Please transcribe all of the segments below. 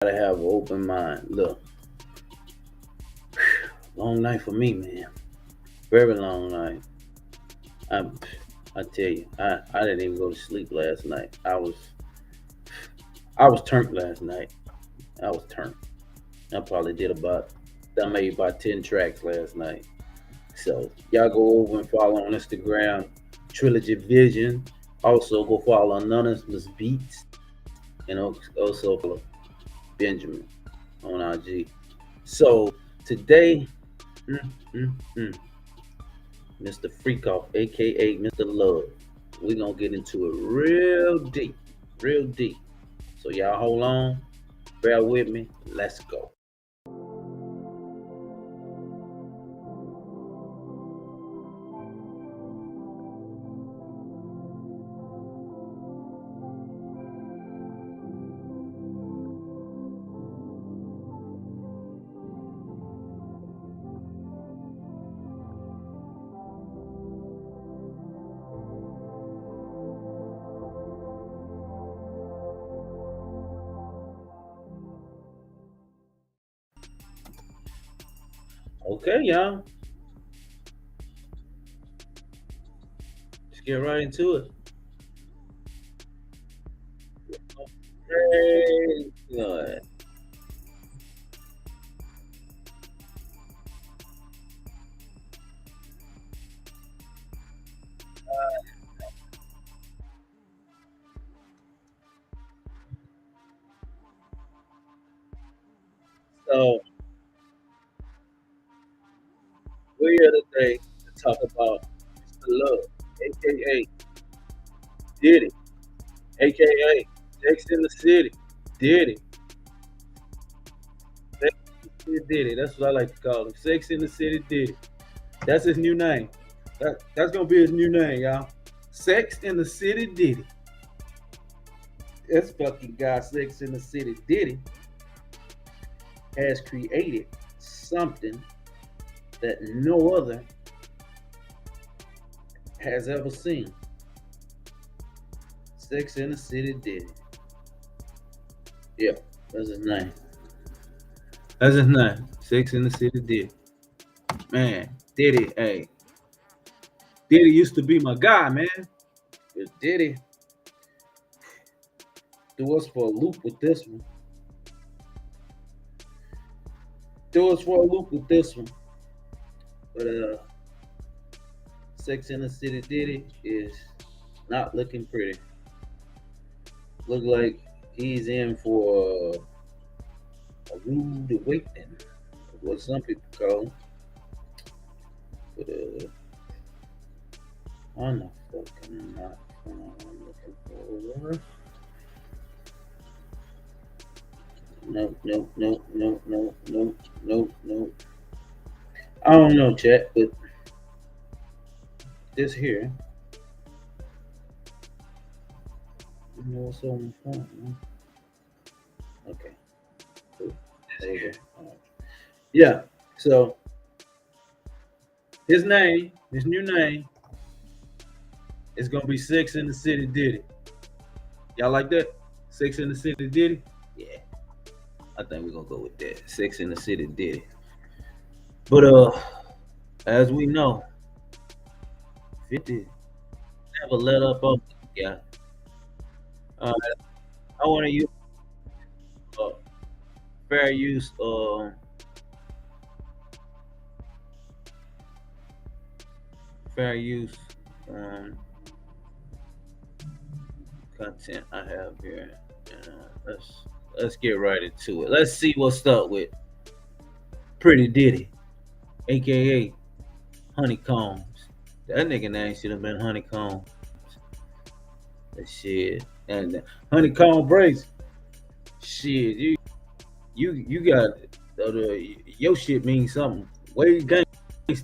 Gotta have an open mind. Look, long night for me, man. Very long night. I, I tell you, I didn't even go to sleep last night. I was turned last night. I was turned. I probably did about I made about 10 tracks last night. So y'all go over and follow on Instagram, Trilogy Vision. Also go follow Anonymous Beats and also follow Benjamin on IG. So today, mm, mm, mm, Mr. Freakoff, aka Mr. Love, we're gonna get into it real deep, real deep. So y'all hold on, bear with me. Let's go. Okay, y'all. Let's get right into it. Praise God. So we're here today to talk about Mr. Love, aka Diddy, aka Sex in the City, Diddy. Sex in the City Diddy. That's what I like to call him. Sex in the City Diddy. That's his new name. That's gonna be his new name, y'all. Sex in the City Diddy. This fucking guy, Sex in the City Diddy, has created something that no other has ever seen. Sex in the City Diddy. Yeah, that's his name. That's his name. Sex in the City Diddy. Man, Diddy, hey, Diddy used to be my guy, man. But Diddy threw us for a loop with this one. Threw us for a loop with this one. But Sex in the City Diddy is not looking pretty. Look like he's in for a rude awakening, what some people call him. But on the fucking not I'm looking for. No, no, no, no, no, no, no, no. I don't know, chat, but this here, you know what's on the phone, man? Okay, cool. There you go. All right. Yeah, so his name, his new name, is gonna be Sex in the City Diddy. Y'all like that? Sex in the City Diddy? Yeah, I think we're gonna go with that. Sex in the City Diddy. But as we know, 50 never let up on the guy. Uh, I want to use uh, fair use fair use um, content I have here. Uh, let's get right into it. Let's see what's up with Pretty Diddy, aka Honeycombs. That nigga name should have been Honeycomb. That shit. And Honeycomb Brace. Shit, you got your shit means something. Way gangsta.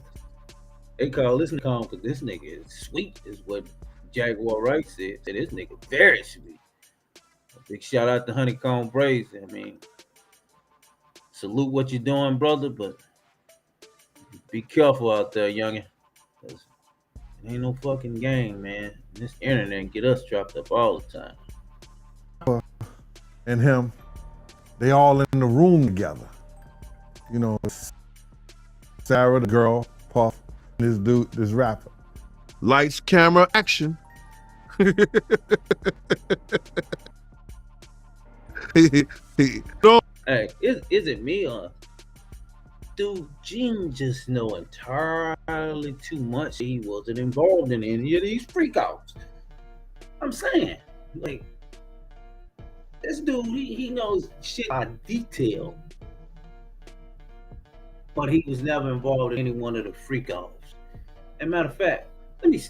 They call this Honeycomb because this nigga is sweet, is what Jaguar Wright said. Said this nigga very sweet. A big shout out to Honeycomb Brace. I mean, salute what you're doing, brother, but be careful out there, youngin'. 'Cause it ain't no fucking game, man. This internet get us dropped up all the time. And him. They all in the room together. You know, Sarah, the girl, Puff, this dude, this rapper. Lights, camera, action. Hey, is it me or do Gene just know entirely too much? He wasn't involved in any of these freakouts. I'm saying, like, this dude, he knows shit by detail, but he was never involved in any one of the freakouts. And matter of fact, let me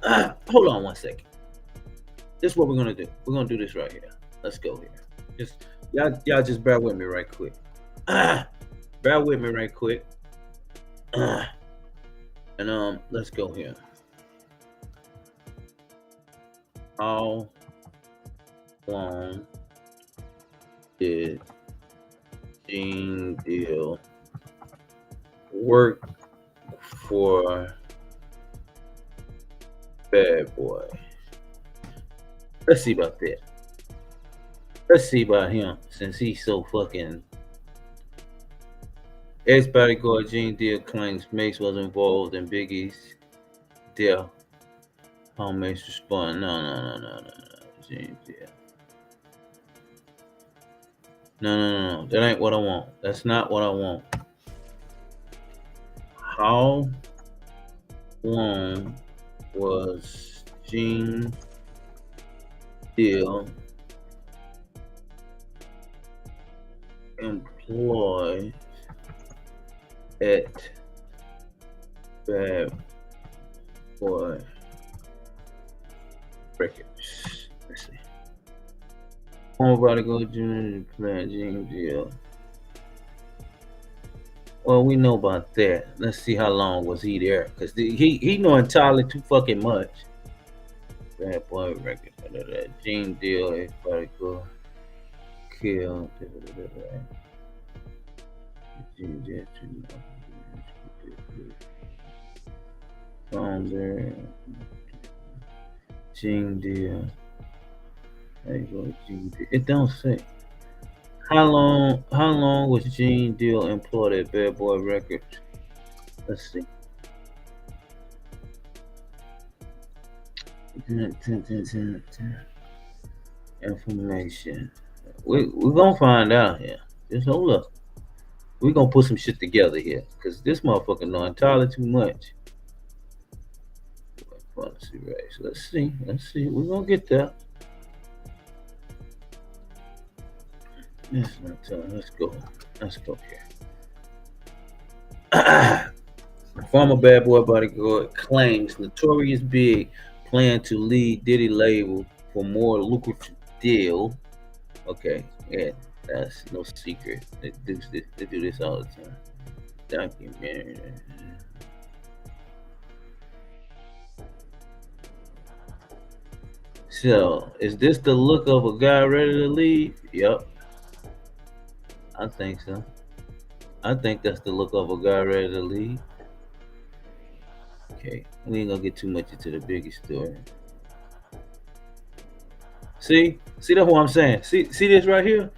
hold on one second. This is what we're gonna do. We're gonna do this right here. Let's go here. Just y'all just bear with me right quick. Bear with me right quick. And let's go here. How long did Gene Deal work for Bad Boy? Let's see about that. Let's see about him, since he's so fucking. Ex-bodyguard Gene Deal claims Mace was involved in Biggie's death. How Mace responded, no. Gene Deal. No. That ain't what I want. That's not what I want. How long was Gene Deal employed at Bad Boy Records? Let's see. Former bodyguard Junior playing Gene Deal. Well, we know about that. Let's see how long was he there, because he know entirely too fucking much. Bad Boy Records. Gene Deal, ex-bodyguard, killed. Gene Deal. Founder. Gene Deal. There you go, Gene Deal. It don't say. How long was Gene Deal employed at Bad Boy Records? Let's see. Information. We're gonna find out here. Just hold up. We're gonna put some shit together here, because this motherfucker know entirely too much. Policy race. Let's see. We're gonna get there. Let's go here. Former Bad Boy bodyguard claims Notorious Big plan to lead Diddy label for more lucrative deal. Okay, yeah, that's no secret. They do this all the time. Documentary. So, is this the look of a guy ready to leave? Yep. I think so. I think that's the look of a guy ready to leave. Okay, we ain't gonna get too much into the biggest story. See that's what I'm saying. See this right here.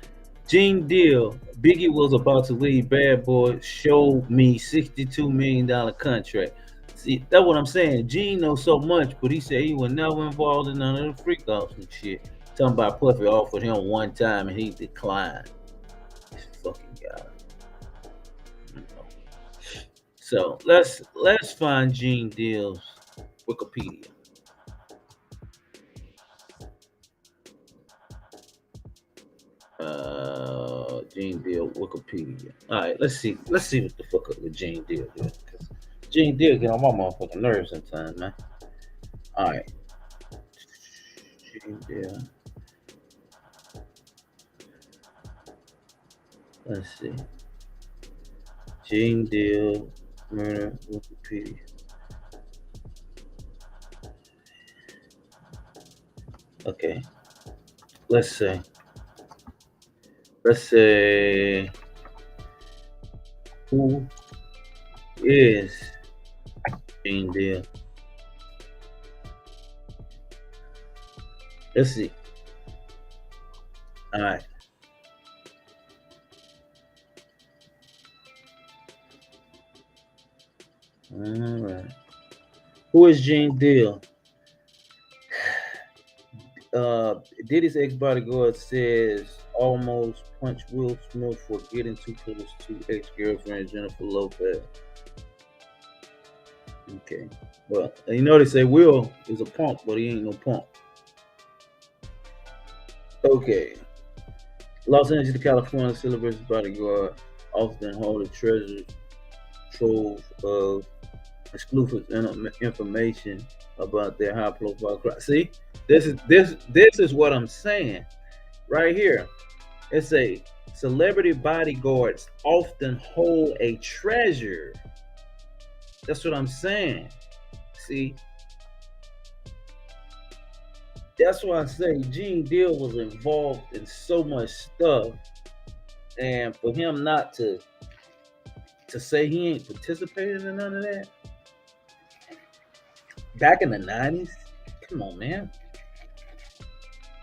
Gene Deal. Biggie was about to leave Bad Boy. Showed me $62 million contract. See, that's what I'm saying. Gene knows so much, but he said he was never involved in none of the freakouts and shit. Talking about Puffy offered him one time and he declined. This fucking guy. So let's find Gene Deal's Wikipedia. Gene Deal Wikipedia. All right, let's see what the fuck up with Gene Deal is. Gene Deal get on my motherfucking nerves sometimes, man. All right, Gene Deal. Let's see. Gene Deal murder Wikipedia. Okay. Let's say who is Gene Deal? Let's see. All right. All right. Who is Gene Deal? Diddy's ex-bodyguard says almost punched Will Smith for getting too close to ex-girlfriend Jennifer Lopez. Okay. Well, you know they say Will is a punk, but he ain't no punk. Okay. Los Angeles, California celebrates bodyguard often hold a treasure trove of exclusive information about their high-profile crime. See, this is what I'm saying right here. It's a celebrity bodyguards often hold a treasure. That's what I'm saying. See, that's why I say Gene Deal was involved in so much stuff, and for him not to say he ain't participated in none of that back in the 90s, come on, man.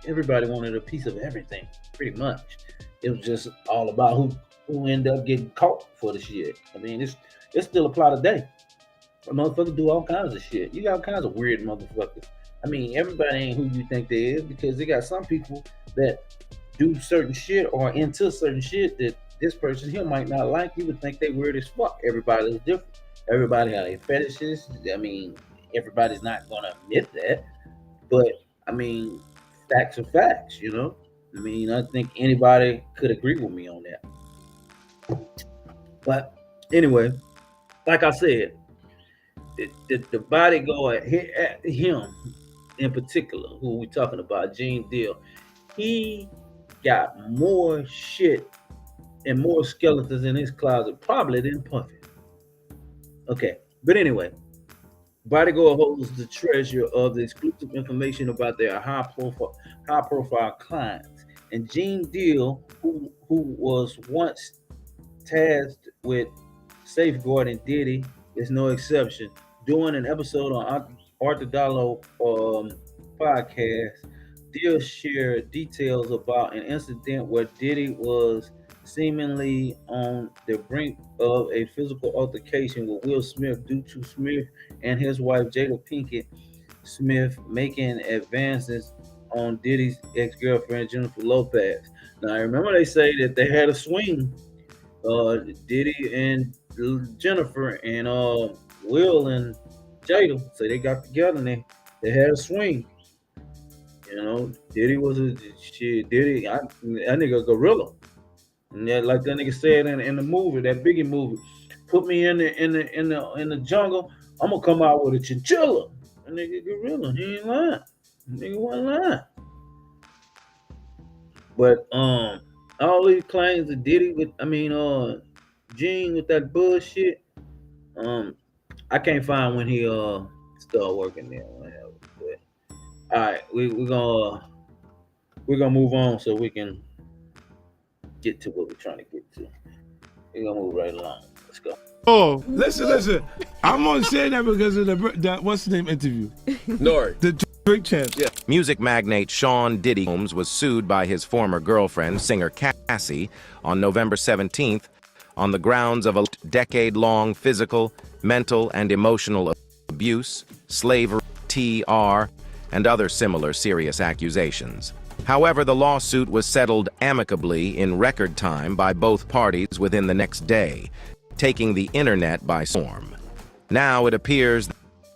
Everybody wanted a piece of everything, pretty much. It was just all about who ended up getting caught for the shit. I mean, it's still apply today. A motherfuckers do all kinds of shit. You got all kinds of weird motherfuckers. I mean, everybody ain't who you think they is, because they got some people that do certain shit or into certain shit that this person here might not like. You would think they weird as fuck. Everybody is different. Everybody got their fetishes. I mean, everybody's not gonna admit that, but I mean, facts are facts, you know. I mean, I think anybody could agree with me on that. But anyway, like I said, the bodyguard, him in particular, who we talking about, Gene Deal, he got more shit and more skeletons in his closet probably than Puffy. Okay, but anyway, bodyguard holds the treasure of the exclusive information about their high profile clients. And Gene Deal, who was once tasked with safeguarding Diddy, is no exception. During an episode on Arthur Dallo podcast, Deal shared details about an incident where Diddy was seemingly on the brink of a physical altercation with Will Smith due to Smith and his wife Jada Pinkett Smith making advances on Diddy's ex-girlfriend Jennifer Lopez. Now, I remember they say that they had a swing, Diddy and Jennifer and Will and Jada. So they got together and they had a swing. You know, Diddy was a shit. Diddy, that nigga gorilla. And that, like that nigga said in the movie, that Biggie movie, put me in the jungle, I'm gonna come out with a chinchilla. That nigga gorilla, he ain't lying. Nigga wasn't lying. But all these claims of Diddy with, Gene with that bullshit, I can't find when he started working there. But, all right, we're gonna move on so we can get to what we're trying to get to. We're gonna move right along. Let's go. Oh, listen. I'm gonna say that because of the what's the name interview? Nori. The Drink Champs. Yeah. Music magnate Sean Diddy Combs was sued by his former girlfriend, singer Cassie, on November 17th on the grounds of a decade-long physical, mental, and emotional abuse, slavery, TR, and other similar serious accusations. However, the lawsuit was settled amicably in record time by both parties within the next day, taking the internet by storm. Now it appears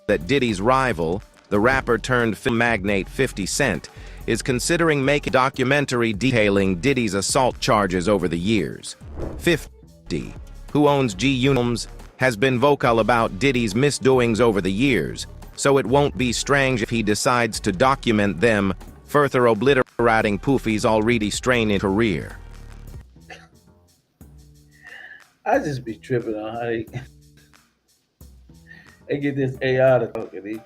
that Diddy's rival, the rapper-turned-film magnate 50 Cent, is considering making a documentary detailing Diddy's assault charges over the years. 50, who owns G-Unit, has been vocal about Diddy's misdoings over the years, so it won't be strange if he decides to document them, further obliterating Puffy's already strained career. I just be tripping on how they get this AI to talk and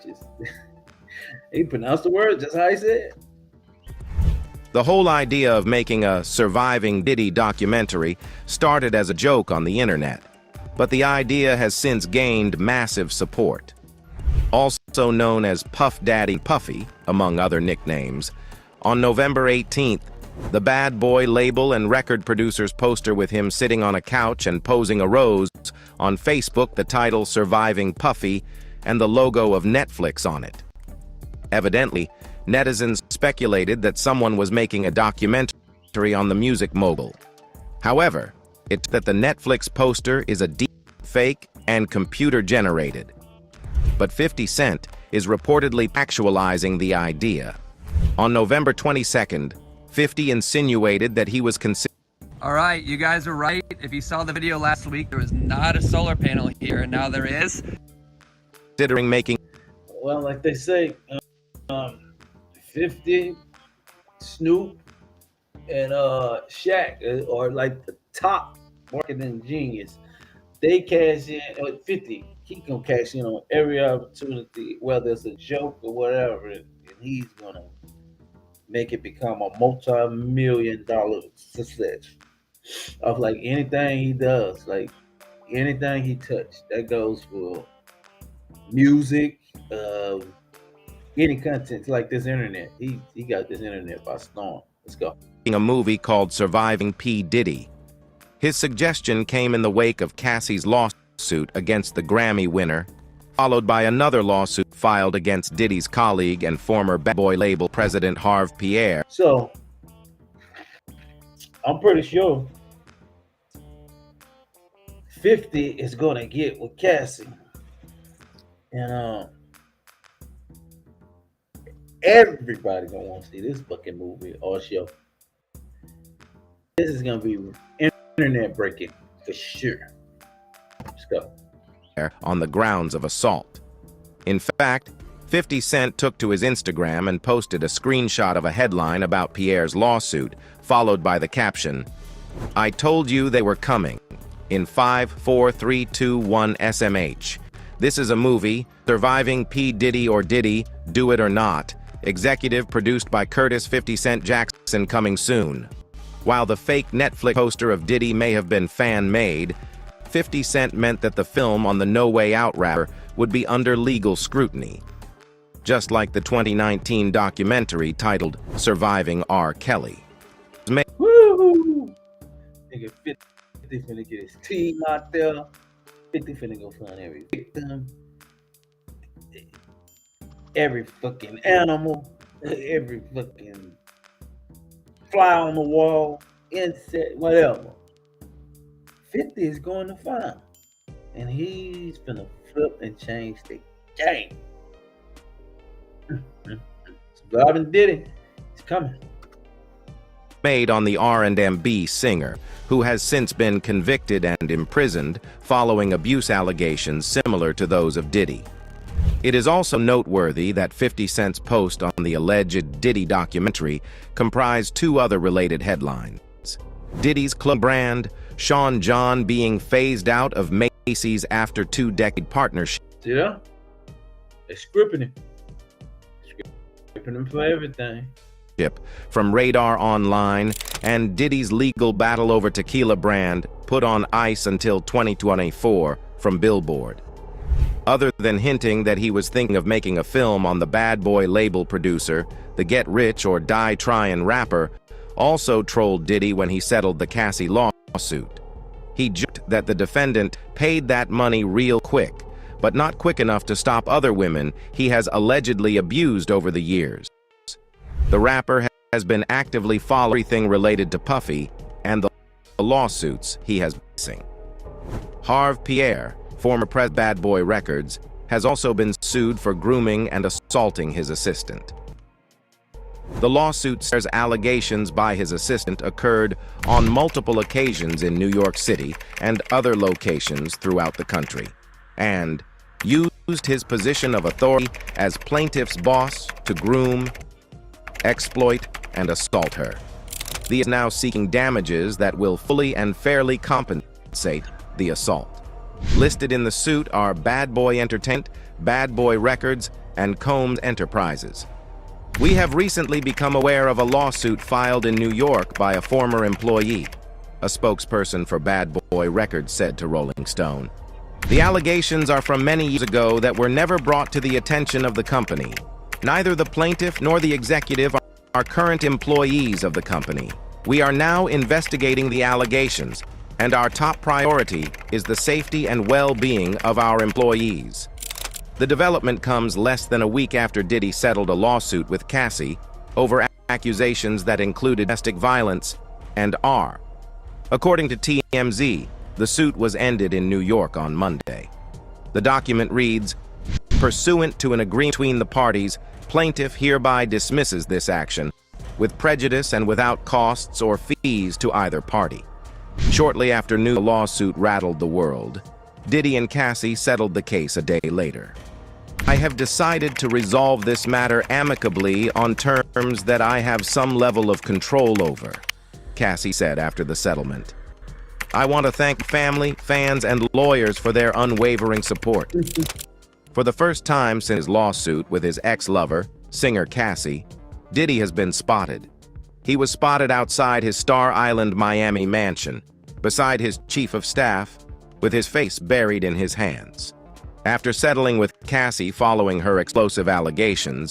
he pronounced the word just how he said. The whole idea of making a surviving Diddy documentary started as a joke on the internet, but the idea has since gained massive support. Also known as Puff Daddy Puffy, among other nicknames, on November 18th, The Bad Boy label and record producer's poster with him sitting on a couch and posing a rose, on Facebook the title Surviving Puffy and the logo of Netflix on it. Evidently, netizens speculated that someone was making a documentary on the music mogul. However, it's that the Netflix poster is a deep fake and computer-generated. But 50 Cent is reportedly actualizing the idea. On November 22nd, 50 insinuated that he was All right, you guys were right. If you saw the video last week, there was not a solar panel here, and now there is. considering making Well, like they say, 50, Snoop, and Shaq are like the top marketing genius. They cash in, 50, he gonna cash in on every opportunity, whether it's a joke or whatever, and he's gonna make it become a multi-million-dollar success of like anything he does, like anything he touched. That goes for music, any content like this internet. He got this internet by storm. Let's go. a movie called Surviving P. Diddy. His suggestion came in the wake of Cassie's lawsuit against the Grammy winner, followed by another lawsuit filed against Diddy's colleague and former Bad Boy label president Harve Pierre. So I'm pretty sure 50 is gonna get with Cassie, and everybody gonna want to see this fucking movie or show. This is gonna be internet breaking for sure. Let's go. On the grounds of assault. In fact, 50 Cent took to his Instagram and posted a screenshot of a headline about Pierre's lawsuit, followed by the caption, "I told you they were coming," in 5, 4, 3, 2, 1 SMH. This is a movie, Surviving P. Diddy or Diddy, Do It or Not, executive produced by Curtis 50 Cent Jackson, coming soon. While the fake Netflix poster of Diddy may have been fan-made, 50 Cent meant that the film on the No Way Out rapper would be under legal scrutiny. Just like the 2019 documentary titled Surviving R. Kelly. Woo! Nigga, 50 finna get his team out there. 50 finna go find every victim, every fucking animal, every fucking fly on the wall, insect, whatever. 50 is going to find, and he's finna flip and change the game. Surviving Diddy, it's coming. Made on the R&B singer, who has since been convicted and imprisoned following abuse allegations similar to those of Diddy. It is also noteworthy that 50 Cent's post on the alleged Diddy documentary comprised two other related headlines. Diddy's club brand, Sean John being phased out of Macy's after 2-decade partnership. See that? They're scripting him. Scripting him for everything. From Radar Online, and Diddy's legal battle over tequila brand put on ice until 2024 from Billboard. Other than hinting that he was thinking of making a film on the Bad Boy label producer, the Get Rich or Die Tryin' rapper also trolled Diddy when he settled the Cassie lawsuit. He joked that the defendant paid that money real quick, but not quick enough to stop other women he has allegedly abused over the years. The rapper has been actively following everything related to Puffy and the lawsuits he has been facing. Harve Pierre, former Bad Boy Records, has also been sued for grooming and assaulting his assistant. The lawsuit says allegations by his assistant occurred on multiple occasions in New York City and other locations throughout the country, and used his position of authority as plaintiff's boss to groom, exploit, and assault her. He is now seeking damages that will fully and fairly compensate the assault. Listed in the suit are Bad Boy Entertainment, Bad Boy Records, and Combs Enterprises. We have recently become aware of a lawsuit filed in New York by a former employee, a spokesperson for Bad Boy Records said to Rolling Stone. The allegations are from many years ago that were never brought to the attention of the company. Neither the plaintiff nor the executive are current employees of the company. We are now investigating the allegations, and our top priority is the safety and well-being of our employees. The development comes less than a week after Diddy settled a lawsuit with Cassie over accusations that included domestic violence and R. According to TMZ, the suit was ended in New York on Monday. The document reads, "Pursuant to an agreement between the parties, plaintiff hereby dismisses this action with prejudice and without costs or fees to either party." Shortly after the lawsuit rattled the world, Diddy and Cassie settled the case a day later. "I have decided to resolve this matter amicably on terms that I have some level of control over," Cassie said after the settlement. "I want to thank family, fans, and lawyers for their unwavering support." For the first time since his lawsuit with his ex-lover, singer Cassie, Diddy has been spotted. He was spotted outside his Star Island, Miami mansion, beside his chief of staff, with his face buried in his hands. After settling with Cassie following her explosive allegations,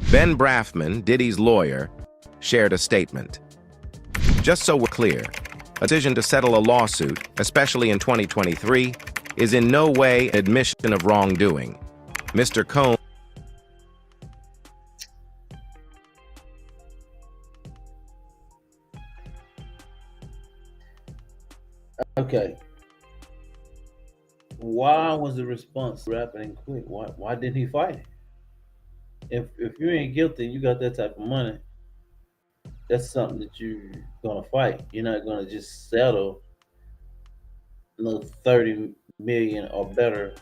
Ben Brafman, Diddy's lawyer, shared a statement. "Just so we're clear, a decision to settle a lawsuit, especially in 2023, is in no way admission of wrongdoing. Mr. Combs..." Okay. Why was the response rapid and quick? Why didn't he fight it? If you ain't guilty, you got that type of money, that's something that you're gonna fight. You're not gonna just settle no 30 million or better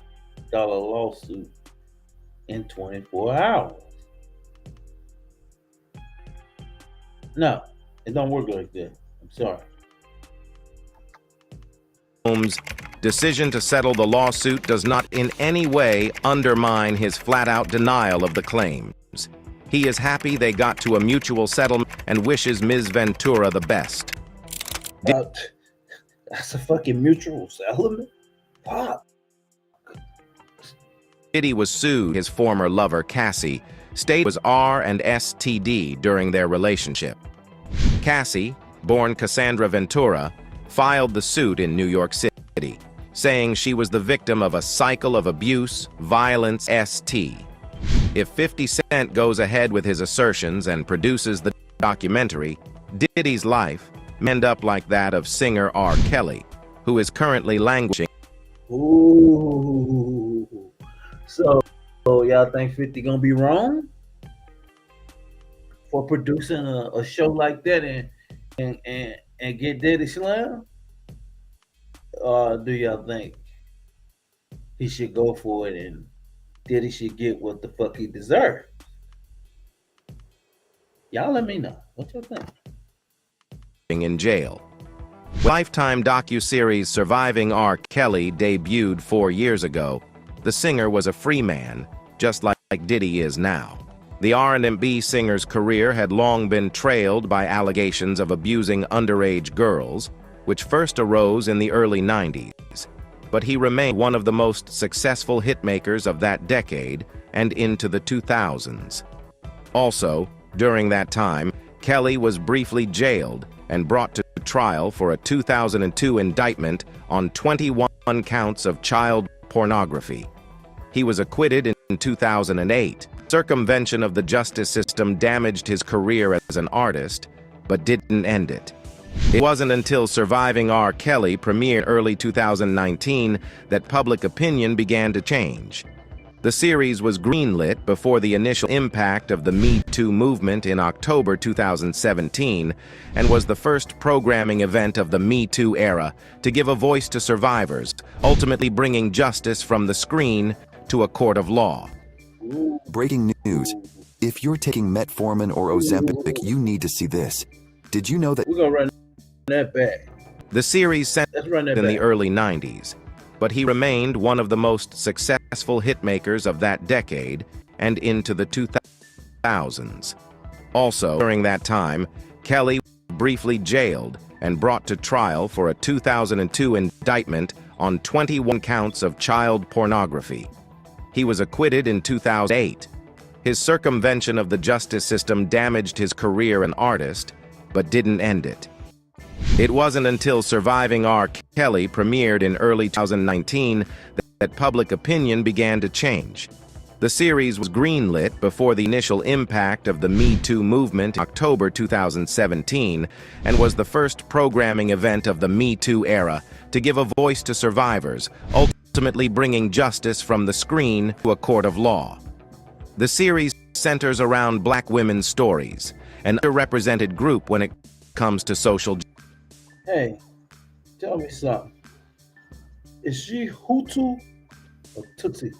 dollar lawsuit in 24 hours. No, it don't work like that. I'm sorry. Combs' decision to settle the lawsuit does not in any way undermine his flat-out denial of the claims. He is happy they got to a mutual settlement and wishes Ms. Ventura the best. That's a fucking mutual settlement? Fuck. Diddy was sued. His former lover, Cassie, stated was R and STD during their relationship. Cassie, born Cassandra Ventura, filed the suit in New York City, saying she was the victim of a cycle of abuse, violence, ST. If 50 Cent goes ahead with his assertions and produces the documentary, Diddy's life may end up like that of singer R. Kelly, who is currently languishing. Ooh. So y'all think 50 gonna be wrong for producing a show like that and get Diddy slammed? Or do y'all think he should go for it and Diddy should get what the fuck he deserves? Y'all let me know. What y'all think? In jail. Lifetime docuseries Surviving R. Kelly debuted 4 years ago. The singer was a free man, just like Diddy is now. The R&B singer's career had long been trailed by allegations of abusing underage girls, which first arose in the early 90s. But he remained one of the most successful hitmakers of that decade and into the 2000s. Also, during that time, Kelly was briefly jailed and brought to trial for a 2002 indictment on 21 counts of child pornography. He was acquitted in 2008. Circumvention of the justice system damaged his career as an artist, but didn't end it. It wasn't until Surviving R. Kelly premiered early 2019 that public opinion began to change. The series was greenlit before the initial impact of the Me Too movement in October 2017 and was the first programming event of the Me Too era to give a voice to survivors, ultimately bringing justice from the screen to a court of law. Breaking news. If you're taking metformin or Ozempic, you need to see this. Did you know that... We're gonna run that back. The series set Let's run that in back. the early 90s, but he remained one of the most successful hitmakers of that decade and into the 2000s. Also, during that time, Kelly was briefly jailed and brought to trial for a 2002 indictment on 21 counts of child pornography. He was acquitted in 2008. His circumvention of the justice system damaged his career as an artist, but didn't end it. It wasn't until Surviving R. Kelly premiered in early 2019 that public opinion began to change. The series was greenlit before the initial impact of the Me Too movement in October 2017 and was the first programming event of the Me Too era to give a voice to survivors, ultimately bringing justice from the screen to a court of law. The series centers around Black women's stories, an underrepresented group when it comes to social justice. Hey, tell me something. Is she Hutu or Tutsi?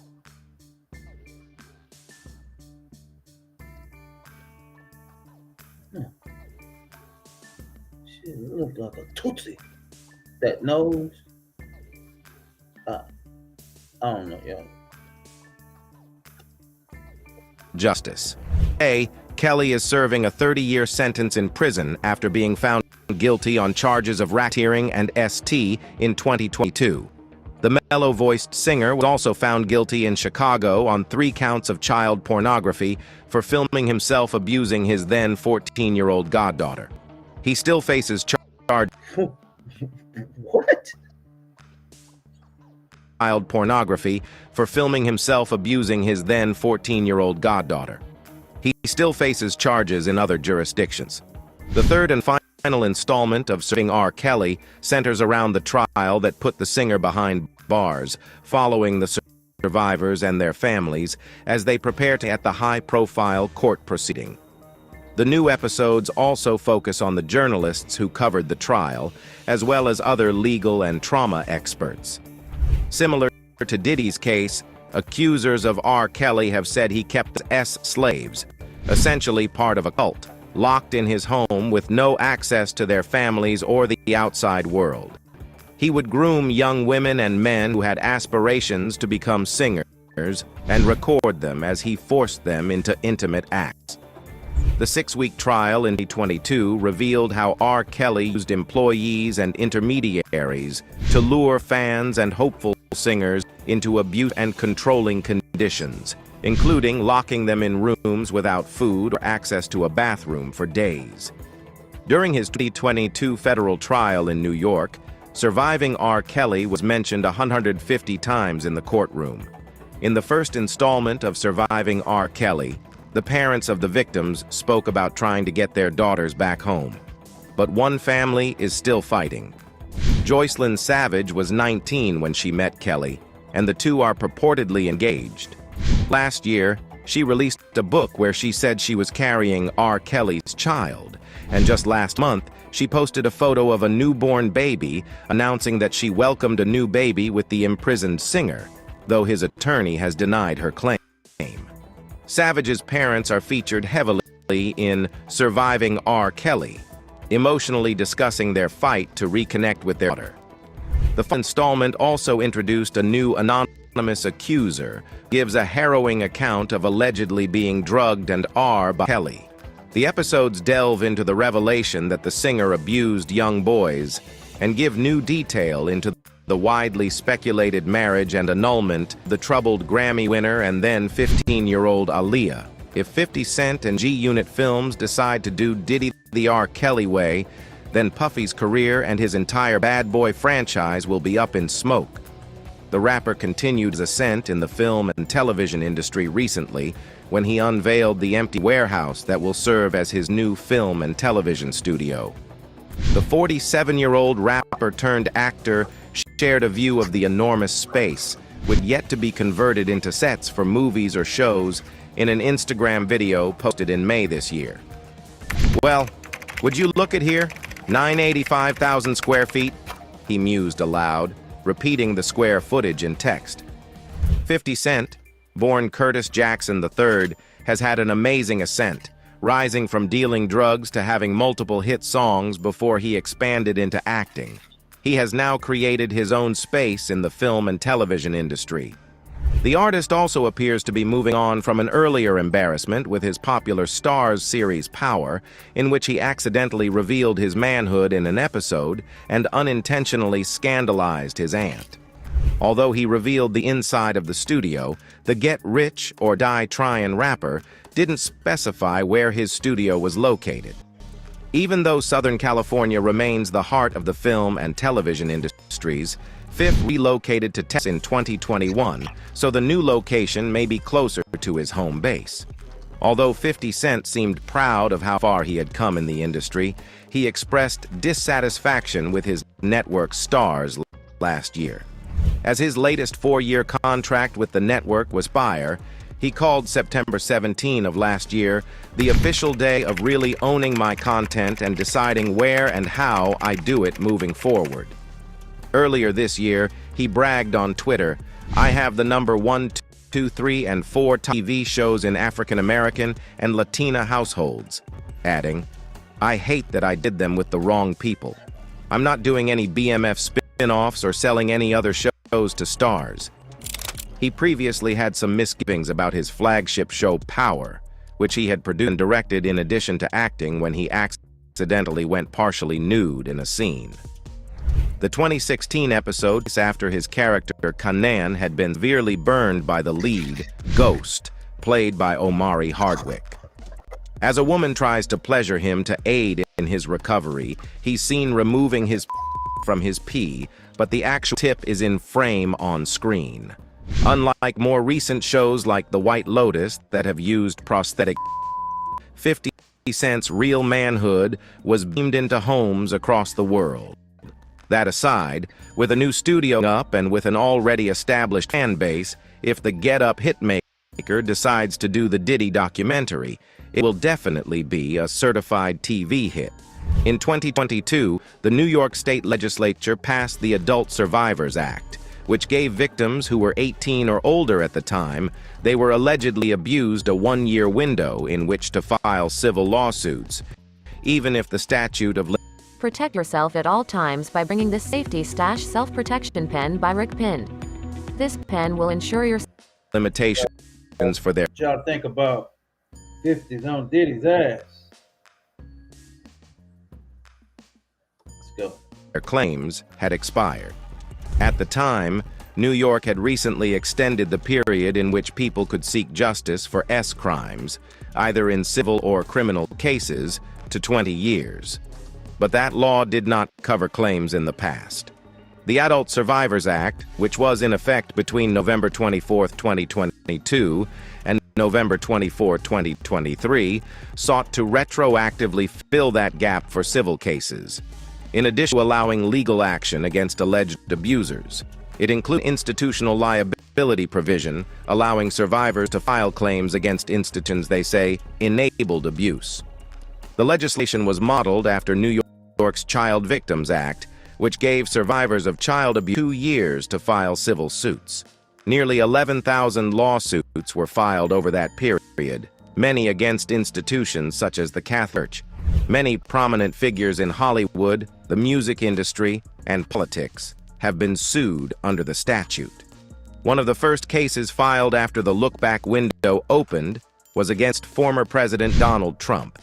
She look like a Tutsi. That nose. I don't know, y'all. Justice. Kelly is serving a 30-year sentence in prison after being found guilty on charges of racketeering and ST in 2022. The mellow-voiced singer was also found guilty in Chicago on 3 counts of child pornography for filming himself abusing his then 14-year-old goddaughter. He still faces charges. What? Child pornography for filming himself abusing his then 14-year-old goddaughter. He still faces charges in other jurisdictions. The third and final installment of Surviving R. Kelly centers around the trial that put the singer behind bars, following the survivors and their families as they prepare to at the high-profile court proceeding. The new episodes also focus on the journalists who covered the trial, as well as other legal and trauma experts. Similar to Diddy's case, accusers of R. Kelly have said he kept slaves, essentially part of a cult, locked in his home with no access to their families or the outside world. He would groom young women and men who had aspirations to become singers and record them as he forced them into intimate acts. The 6-week trial in 2022 revealed how R. Kelly used employees and intermediaries to lure fans and hopeful singers into abuse and controlling conditions, including locking them in rooms without food or access to a bathroom for days. During his 2022 federal trial in New York, Surviving R. Kelly was mentioned 150 times in the courtroom. In the first installment of Surviving R. Kelly, the parents of the victims spoke about trying to get their daughters back home. But one family is still fighting. Joycelyn Savage was 19 when she met Kelly, and the two are purportedly engaged. Last year, she released a book where she said she was carrying R. Kelly's child, and just last month, she posted a photo of a newborn baby, announcing that she welcomed a new baby with the imprisoned singer, though his attorney has denied her claim. Savage's parents are featured heavily in Surviving R. Kelly, emotionally discussing their fight to reconnect with their daughter. The installment also introduced a new anonymous accuser, gives a harrowing account of allegedly being drugged and R. by Kelly. The episodes delve into the revelation that the singer abused young boys and give new detail into the widely speculated marriage and annulment of the troubled Grammy winner and then 15-year-old Aaliyah. If 50 Cent and G-Unit Films decide to do Diddy the R. Kelly way, then Puffy's career and his entire Bad Boy franchise will be up in smoke. The rapper continued his ascent in the film and television industry recently when he unveiled the empty warehouse that will serve as his new film and television studio. The 47-year-old rapper turned actor shared a view of the enormous space, with yet to be converted into sets for movies or shows, in an Instagram video posted in May this year. Well, would you look at here? 985,000 square feet, he mused aloud, repeating the square footage in text. 50 Cent, born Curtis Jackson III, has had an amazing ascent, rising from dealing drugs to having multiple hit songs before he expanded into acting. He has now created his own space in the film and television industry. The artist also appears to be moving on from an earlier embarrassment with his popular Starz series Power, in which he accidentally revealed his manhood in an episode and unintentionally scandalized his aunt. Although he revealed the inside of the studio, the Get Rich or Die Tryin' rapper didn't specify where his studio was located. Even though Southern California remains the heart of the film and television industries, 50 relocated to Texas in 2021, so the new location may be closer to his home base. Although 50 Cent seemed proud of how far he had come in the industry, he expressed dissatisfaction with his network stars last year. As his latest 4-year contract with the network was expire, he called September 17 of last year the official day of really owning my content and deciding where and how I do it moving forward. Earlier this year, he bragged on Twitter, "I have the number 1, 2, 3, and 4 TV shows in African American and Latina households," adding, "I hate that I did them with the wrong people. I'm not doing any BMF spin-offs or selling any other shows to stars." He previously had some misgivings about his flagship show Power, which he had produced and directed in addition to acting when he accidentally went partially nude in a scene. The 2016 episode after his character Kanan had been severely burned by the lead, Ghost, played by Omari Hardwick. As a woman tries to pleasure him to aid in his recovery, he's seen removing his from his pee, but the actual tip is in frame on screen. Unlike more recent shows like The White Lotus that have used prosthetic, 50 Cent's real manhood was beamed into homes across the world. That aside, with a new studio up and with an already established fan base, if the Get Up hitmaker decides to do the Diddy documentary, it will definitely be a certified TV hit. In 2022, the New York State Legislature passed the Adult Survivors Act, which gave victims who were 18 or older at the time they were allegedly abused a 1-year window in which to file civil lawsuits, even if the statute of Protect yourself at all times by bringing this Safety Stash Self-Protection Pen by Rick Pin. This pen will ensure your limitations for their What y'all think about 50's on Diddy's ass? Let's go. claims had expired. At the time, New York had recently extended the period in which people could seek justice for S crimes, either in civil or criminal cases, to 20 years. But that law did not cover claims in the past. The Adult Survivors Act, which was in effect between November 24, 2022 and November 24, 2023, sought to retroactively fill that gap for civil cases. In addition to allowing legal action against alleged abusers, it includes institutional liability provision, allowing survivors to file claims against institutions they say enabled abuse. The legislation was modeled after New York's Child Victims Act, which gave survivors of child abuse 2 years to file civil suits. Nearly 11,000 lawsuits were filed over that period, many against institutions such as the Catholic Church. Many prominent figures in Hollywood, the music industry, and politics have been sued under the statute. One of the first cases filed after the look-back window opened was against former President Donald Trump.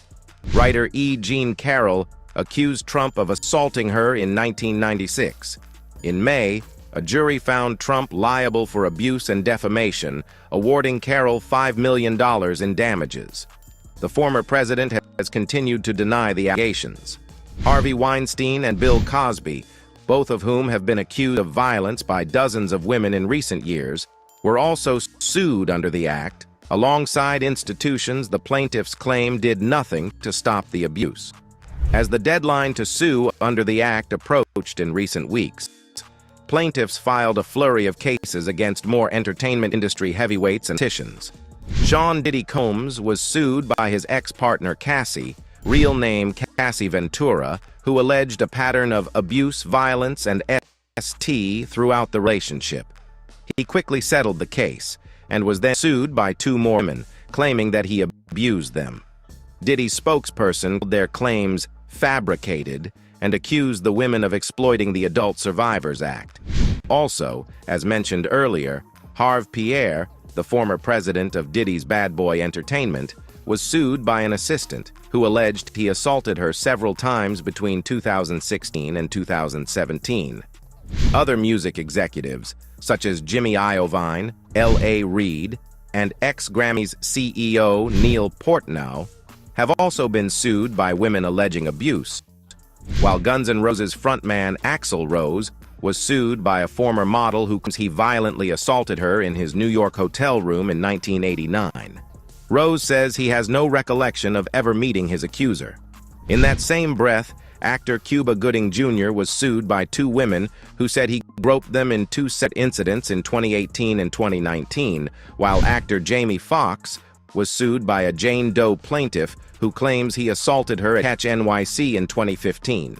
Writer E. Jean Carroll accused Trump of assaulting her in 1996. In May, a jury found Trump liable for abuse and defamation, awarding Carroll $5 million in damages. The former president has continued to deny the allegations. Harvey Weinstein and Bill Cosby, both of whom have been accused of violence by dozens of women in recent years, were also sued under the act, alongside institutions the plaintiffs claim did nothing to stop the abuse. As the deadline to sue under the act approached in recent weeks, plaintiffs filed a flurry of cases against more entertainment industry heavyweights and politicians. Sean Diddy Combs was sued by his ex-partner Cassie, real name Cassie Ventura, who alleged a pattern of abuse, violence, and ST throughout the relationship. He quickly settled the case and was then sued by 2 more women, claiming that he abused them. Diddy's spokesperson called their claims fabricated and accused the women of exploiting the Adult Survivors Act. Also, as mentioned earlier, Harve Pierre, the former president of Diddy's Bad Boy Entertainment, was sued by an assistant who alleged he assaulted her several times between 2016 and 2017. Other music executives, such as Jimmy Iovine, L.A. Reid, and ex-Grammys CEO Neil Portnow, have also been sued by women alleging abuse, while Guns N' Roses frontman Axl Rose was sued by a former model who claims he violently assaulted her in his New York hotel room in 1989. Rose says he has no recollection of ever meeting his accuser. In that same breath, actor Cuba Gooding Jr. was sued by two women who said he groped them in two separate incidents in 2018 and 2019, while actor Jamie Foxx was sued by a Jane Doe plaintiff who claims he assaulted her at Catch NYC in 2015.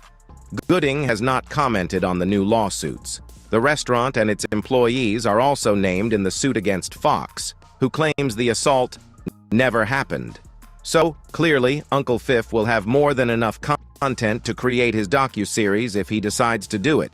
Gooding has not commented on the new lawsuits. The restaurant and its employees are also named in the suit against Fox, who claims the assault never happened. So, clearly, Uncle Fif will have more than enough content to create his docuseries if he decides to do it.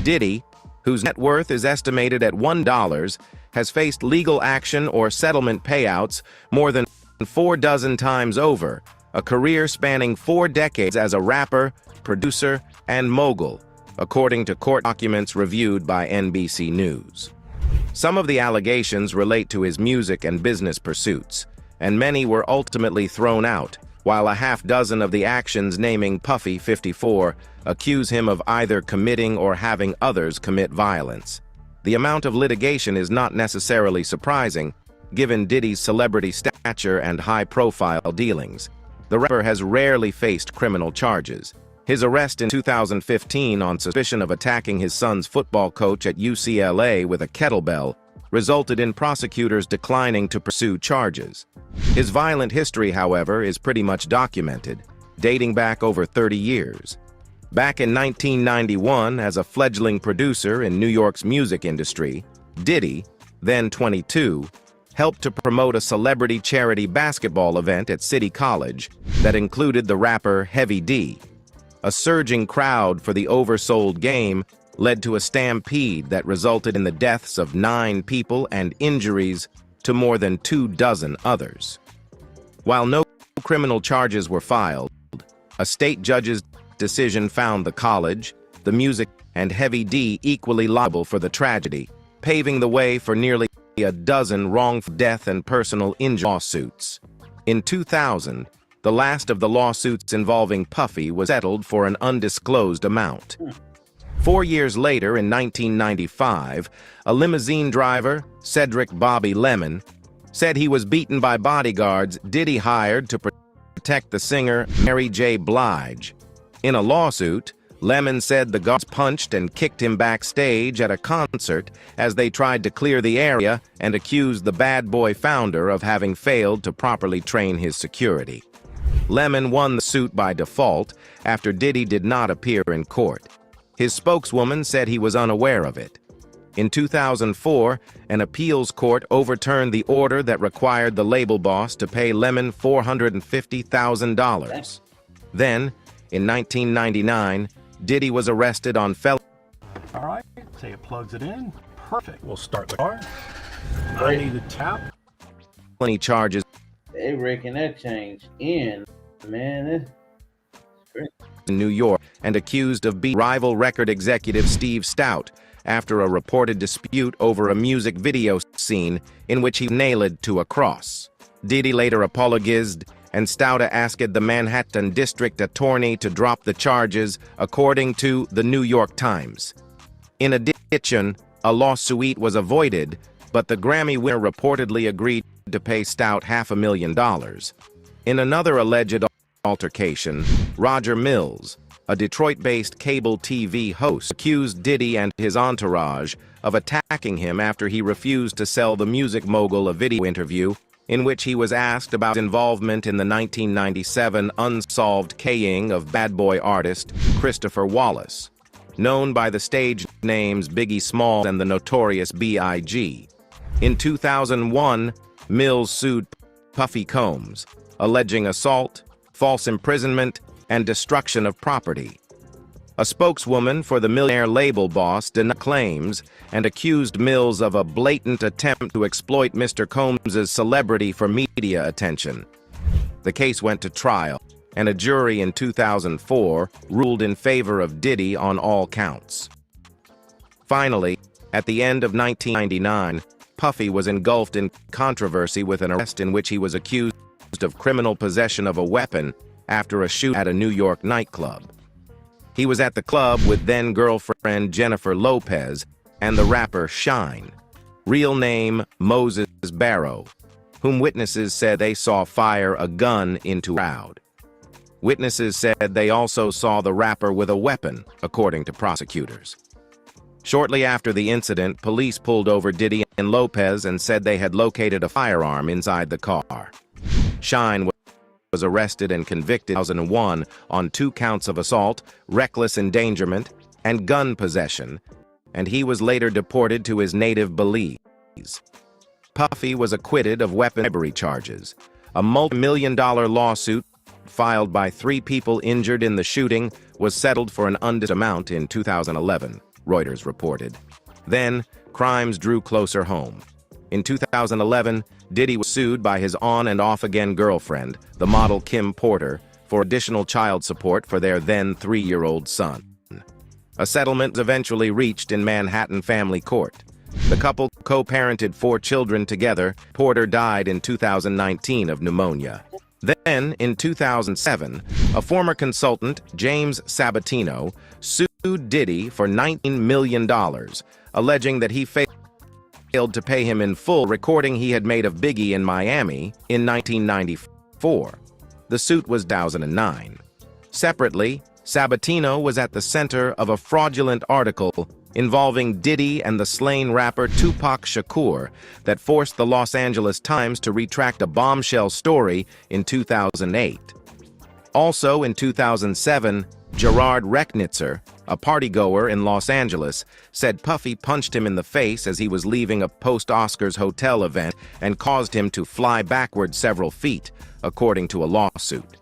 Diddy, whose net worth is estimated at $1, has faced legal action or settlement payouts more than 4 dozen times over, a career spanning 4 decades as a rapper, producer, and mogul, according to court documents reviewed by NBC News. Some of the allegations relate to his music and business pursuits, and many were ultimately thrown out, while a half dozen of the actions naming Puffy 54 accuse him of either committing or having others commit violence. The amount of litigation is not necessarily surprising, given Diddy's celebrity stature and high-profile dealings. The rapper has rarely faced criminal charges. His arrest in 2015 on suspicion of attacking his son's football coach at UCLA with a kettlebell resulted in prosecutors declining to pursue charges. His violent history, however, is pretty much documented, dating back over 30 years. Back in 1991, as a fledgling producer in New York's music industry, Diddy, then 22, helped to promote a celebrity charity basketball event at City College that included the rapper Heavy D. A surging crowd for the oversold game led to a stampede that resulted in the deaths of 9 people and injuries to more than 24 others. While no criminal charges were filed, a state judge's decision found the college, the music, and Heavy D equally liable for the tragedy, paving the way for nearly a dozen wrongful death and personal injury lawsuits. In 2000, the last of the lawsuits involving Puffy was settled for an undisclosed amount. 4 years later, in 1995, a limousine driver, Cedric Bobby Lemon, said he was beaten by bodyguards Diddy hired to protect the singer Mary J. Blige. In a lawsuit, Lemon said the guards punched and kicked him backstage at a concert as they tried to clear the area and accused the Bad Boy founder of having failed to properly train his security. Lemon won the suit by default after Diddy did not appear in court. His spokeswoman said he was unaware of it. In 2004, an appeals court overturned the order that required the label boss to pay Lemon $450,000. Then, in 1999, Diddy was arrested on felony. All right, say it plugs it in. Perfect. We'll start the car. I need a tap. Charges They reckon that change in, man. That's great. in New York and accused of beating rival record executive Steve Stout after a reported dispute over a music video scene in which he nailed to a cross. Diddy later apologized, and Stout asked the Manhattan District Attorney to drop the charges, according to the New York Times. In addition, a lawsuit was avoided, but the Grammy winner reportedly agreed to pay Stout $500,000. In another alleged altercation, Roger Mills, a Detroit-based cable TV host, accused Diddy and his entourage of attacking him after he refused to sell the music mogul a video interview in which he was asked about involvement in the 1997 unsolved killing of Bad Boy artist Christopher Wallace, known by the stage names Biggie Smalls and the Notorious B.I.G. In 2001, Mills sued Puffy Combs, alleging assault, false imprisonment, and destruction of property. A spokeswoman for the millionaire label boss denied claims and accused Mills of a blatant attempt to exploit Mr. Combs' celebrity for media attention. The case went to trial, and a jury in 2004 ruled in favor of Diddy on all counts. Finally, at the end of 1999, Puffy was engulfed in controversy with an arrest in which he was accused of criminal possession of a weapon after a shoot at a New York nightclub. He was at the club with then-girlfriend Jennifer Lopez and the rapper Shyne, real name Moses Barrow, whom witnesses said they saw fire a gun into a crowd. Witnesses said they also saw the rapper with a weapon, according to prosecutors. Shortly after the incident, police pulled over Diddy and Lopez and said they had located a firearm inside the car. Shyne was arrested and convicted in 2001 on 2 counts of assault, reckless endangerment, and gun possession, and he was later deported to his native Belize. Puffy was acquitted of weapon bribery charges. A multi-million-dollar lawsuit filed by 3 people injured in the shooting was settled for an undisclosed amount in 2011, Reuters reported. Then, crimes drew closer home. In 2011, Diddy was sued by his on- and off-again girlfriend, the model Kim Porter, for additional child support for their then 3-year-old son. A settlement was eventually reached in Manhattan family court. The couple co-parented 4 children together. Porter died in 2019 of pneumonia. Then, in 2007, a former consultant, James Sabatino, sued Diddy for $19 million, alleging that he failed to pay him in full recording he had made of Biggie in Miami in 1994. The suit was 2009. Separately, Sabatino was at the center of a fraudulent article involving Diddy and the slain rapper Tupac Shakur that forced the Los Angeles Times to retract a bombshell story in 2008. Also in 2007, Gerard Recknitzer, a partygoer in Los Angeles, said Puffy punched him in the face as he was leaving a post-Oscars hotel event and caused him to fly backward several feet, according to a lawsuit.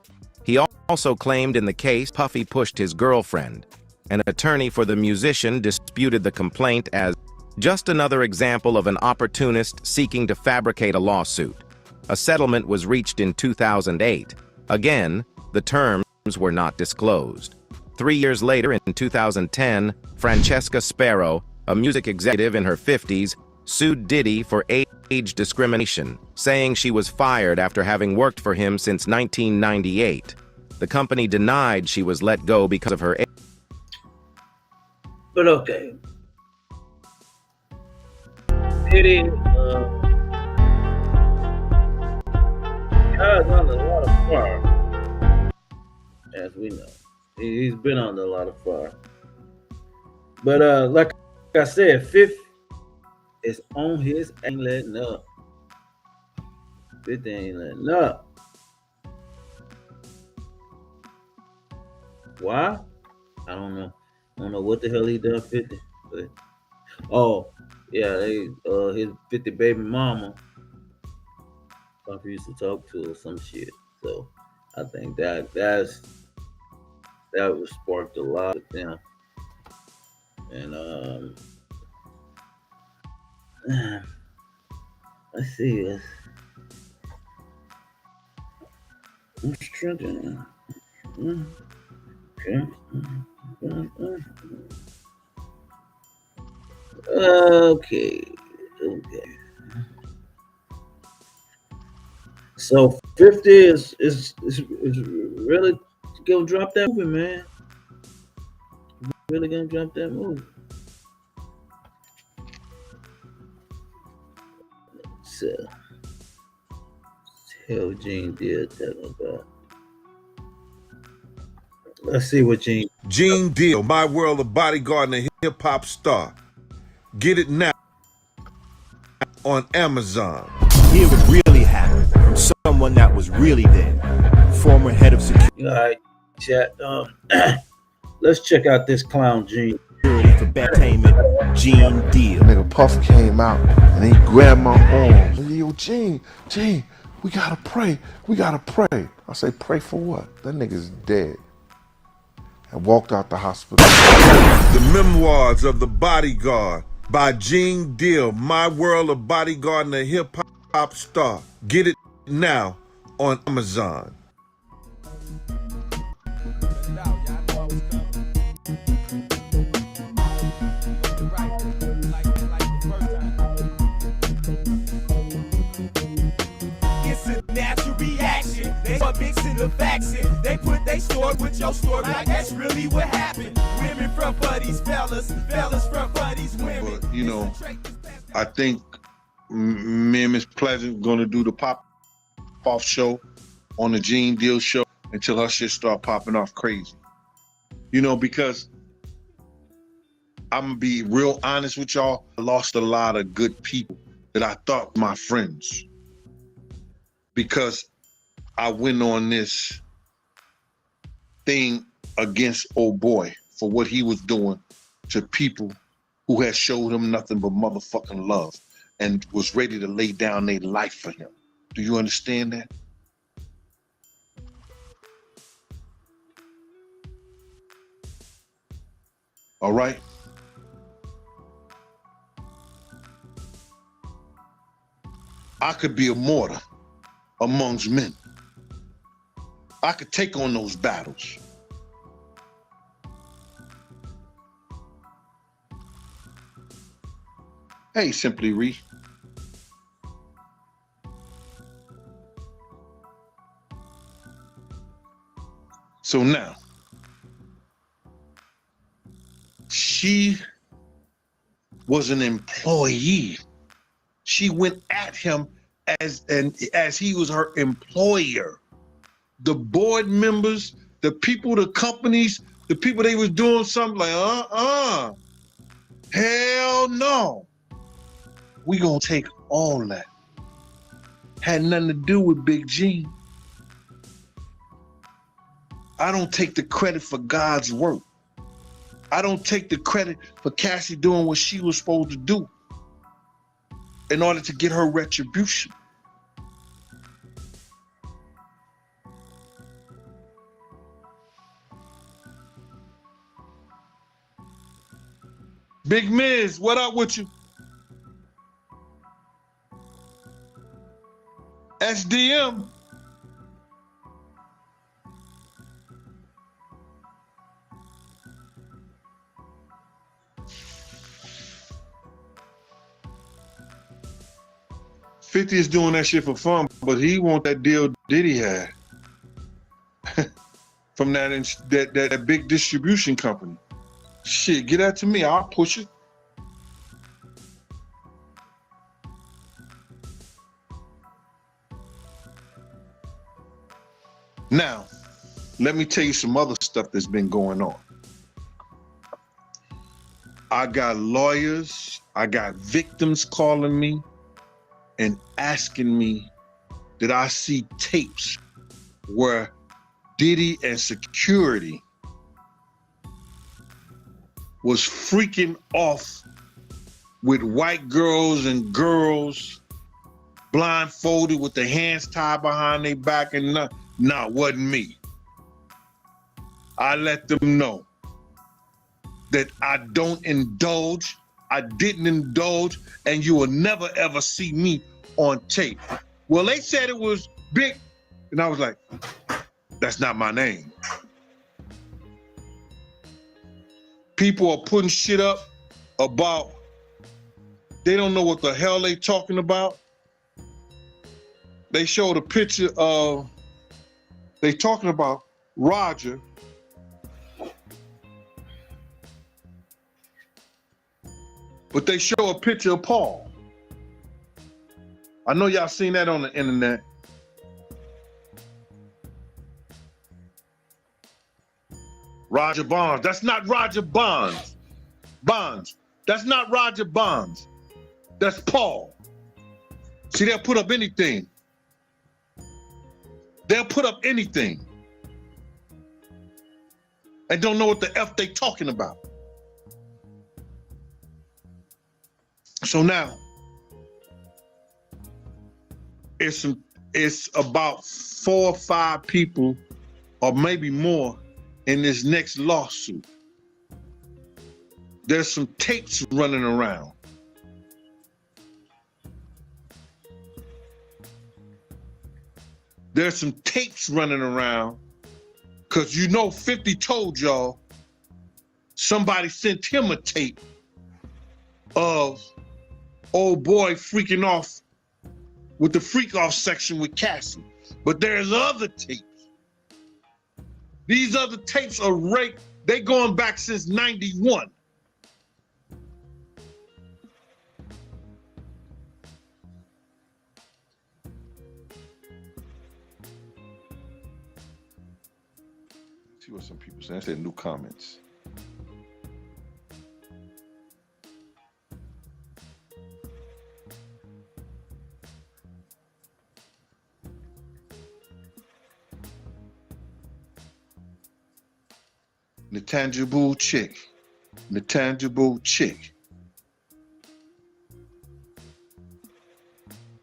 He also claimed in the case Puffy pushed his girlfriend. An attorney for the musician disputed the complaint as just another example of an opportunist seeking to fabricate a lawsuit. A settlement was reached in 2008. Again, the terms were not disclosed. 3 years later, in 2010, Francesca Sparrow, a music executive in her 50s, sued Diddy for age discrimination, saying she was fired after having worked for him since 1998. The company denied she was let go because of her age. But okay. Diddy, guy's on a lot of fire, as we know. He's been on a lot of fire. But like I said, 50 is on his, ain't letting up. 50 ain't letting up. Why? I don't know. I don't know what the hell he done 50. But oh yeah, his 50 baby mama Puffy used to talk to or some shit. So I think that was sparked a lot of them. And let's see. I'm struggling. Okay. Okay. So 50 is really gonna drop that movie, man. Really gonna drop that movie. So, hell Gene did talking about. Let's see what Gene Deal, My World of Bodyguard and a hip-hop star. Get it now on Amazon. Hear what really happened from someone that was really there. Former head of security. All right, chat. Let's check out this clown Gene. For Entertainment, Gene Deal. Nigga Puff came out and he grabbed my arm. Yo, Gene, we gotta pray. I say, pray for what? That nigga's dead. And walked out the hospital. The Memoirs of the Bodyguard by Gene Deal, My World of Bodyguard and a hip-hop star. Get it now on Amazon. Right. the facts in. They put they story with your story like that's really what happened. Women front buddies, fellas front buddies, women. But, you know, I think me and Miss Pleasant gonna do the pop-off show on the Gene Deal show until her shit start popping off crazy. You know, because I'm gonna be real honest with y'all, I lost a lot of good people that I thought were my friends. Because I went on this thing against old boy for what he was doing to people who had showed him nothing but motherfucking love and was ready to lay down their life for him. Do you understand that? All right? I could be a martyr amongst men. I could take on those battles. Hey, Simply Ree. So now, she was an employee. She went at him as he was her employer. The board members, the people, the companies, the people they was doing something like, hell no. We gonna take all that. Had nothing to do with Big Gene. I don't take the credit for God's work. I don't take the credit for Cassie doing what she was supposed to do in order to get her retribution. Big Miz, what up with you? SDM. $50 is doing that shit for fun, but he want that deal Diddy had from that big distribution company. Shit, get that to me, I'll push it. Now, let me tell you some other stuff that's been going on. I got lawyers, I got victims calling me and asking me that I see tapes where Diddy and security was freaking off with white girls and girls blindfolded with their hands tied behind their back, and nah, wasn't me. I let them know that I don't indulge, I didn't indulge, and you will never ever see me on tape. Well, they said it was Big, and I was like, that's not my name. People are putting shit up about, they don't know what the hell they talking about. They showed a picture of, they talking about Roger. But they show a picture of Paul. I know y'all seen that on the internet. Roger Bonds. That's not Roger Bonds. That's not Roger Bonds. That's Paul. See, they'll put up anything. They'll put up anything. And don't know what the F they talking about. So now, it's about 4 or 5 people, or maybe more, in this next lawsuit. There's some tapes running around. There's some tapes running around, because you know 50 told y'all somebody sent him a tape of old boy freaking off with the freak off section with Cassie. But there's other tapes These other tapes are rape. They going back since 91. See what some people say. I said new comments. The tangible chick. The tangible chick.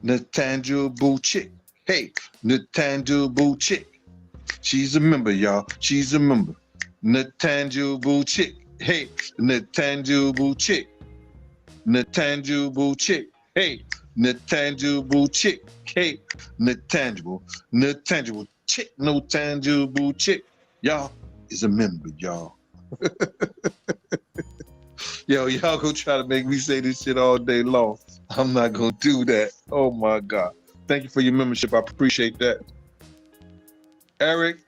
The tangible chick. Hey, the tangible chick. She's a member, y'all. She's a member. The tangible chick. Hey, the tangible chick. The tangible chick. Hey, the tangible chick. Hey, the tangible chick. No tangible chick. Y'all is a member, y'all. Yo, y'all go try to make me say this shit all day long. I'm not gonna do that. Oh my God. Thank you for your membership. I appreciate that. Eric,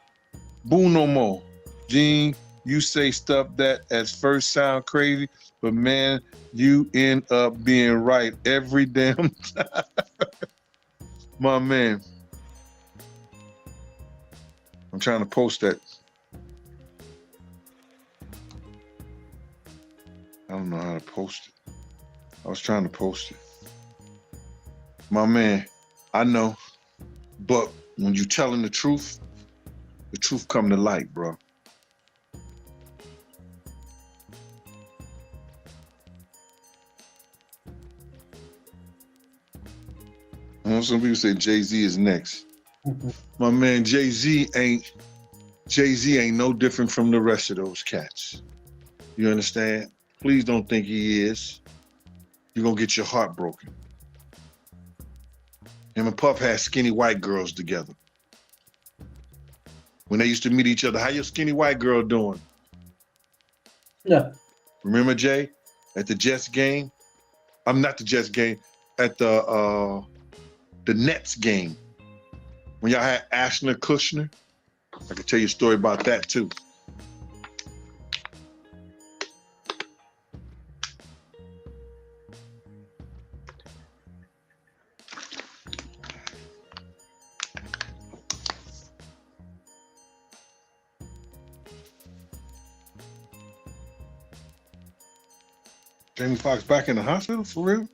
boo no more. Gene, you say stuff that at first sound crazy, but man, you end up being right every damn time. My man. I'm trying to post that. I don't know how to post it. I was trying to post it. My man, I know, but when you telling the truth come to light, bro. I know some people say Jay-Z is next. My man, Jay-Z ain't no different from the rest of those cats. You understand? Please don't think he is. You're gonna get your heart broken. Him and Puff had skinny white girls together. When they used to meet each other, how your skinny white girl doing? Yeah. Remember, Jay, at the Jets game? I'm not the Jets game, at the Nets game. When y'all had Ashton Kutcher. I can tell you a story about that too. Jamie Foxx back in the hospital, for real?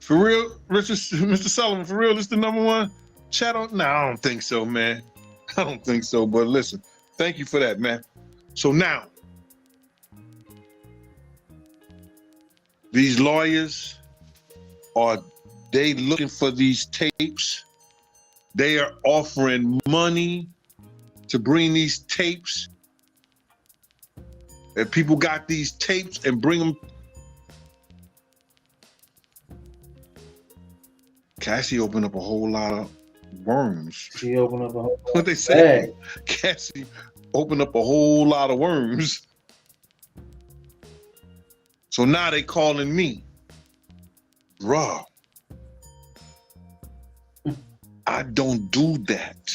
For real, Mr. Sullivan, for real, this the number one chat on? No, I don't think so, man. I don't think so, but listen, thank you for that, man. So now, these lawyers, are they looking for these tapes? They are offering money to bring these tapes. If people got these tapes and bring them. Cassie opened up a whole lot of worms. She opened up a whole lot. What they say? Cassie opened up a whole lot of worms. So now they calling me. Bruh, I don't do that.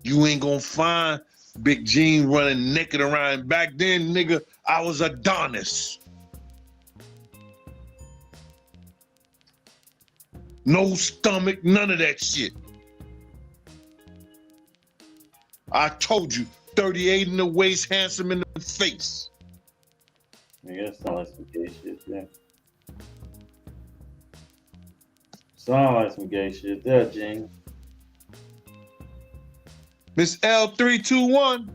You ain't gonna find Big Gene running naked around. Back then, nigga, I was Adonis. No stomach, none of that shit. I told you, 38 in the waist, handsome in the face. Yeah, that sound like some gay shit, yeah. Sound like some gay shit there, Gene. Miss L321.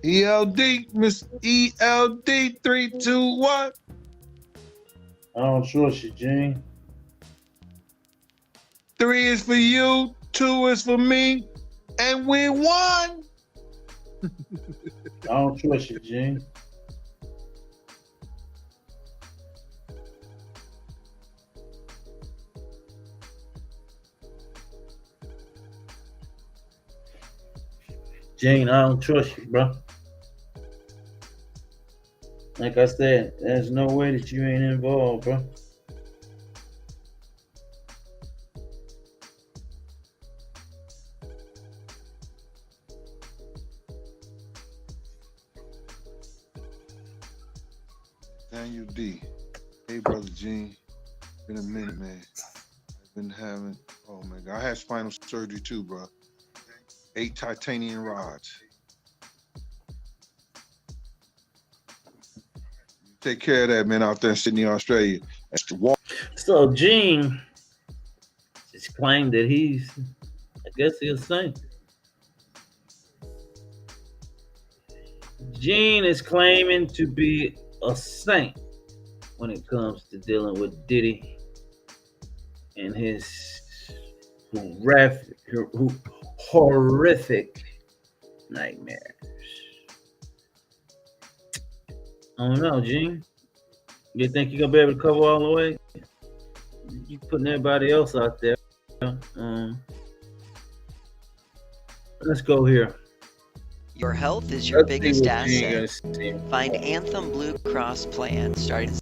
ELD, Miss ELD 321. I don't trust you, Gene. 3 is for you, 2 is for me, and we won. I don't trust you, Gene. Gene, I don't trust you, bro. Like I said, there's no way that you ain't involved, bro. Daniel D. Hey, brother Gene. Been a minute, man. I've been having, oh my God, I had spinal surgery too, bro. 8 titanium rods. Take care of that, man, out there in Sydney, Australia. So Gene just claimed that he's, I guess he's a saint. Gene is claiming to be a saint when it comes to dealing with Diddy and his horrific nightmares. I don't know, Gene. You think you're gonna be able to cover all the way? You putting everybody else out there. Let's go here. Your health is your Let's see biggest what Gene asset. gonna say. Find Anthem Blue Cross plan starting.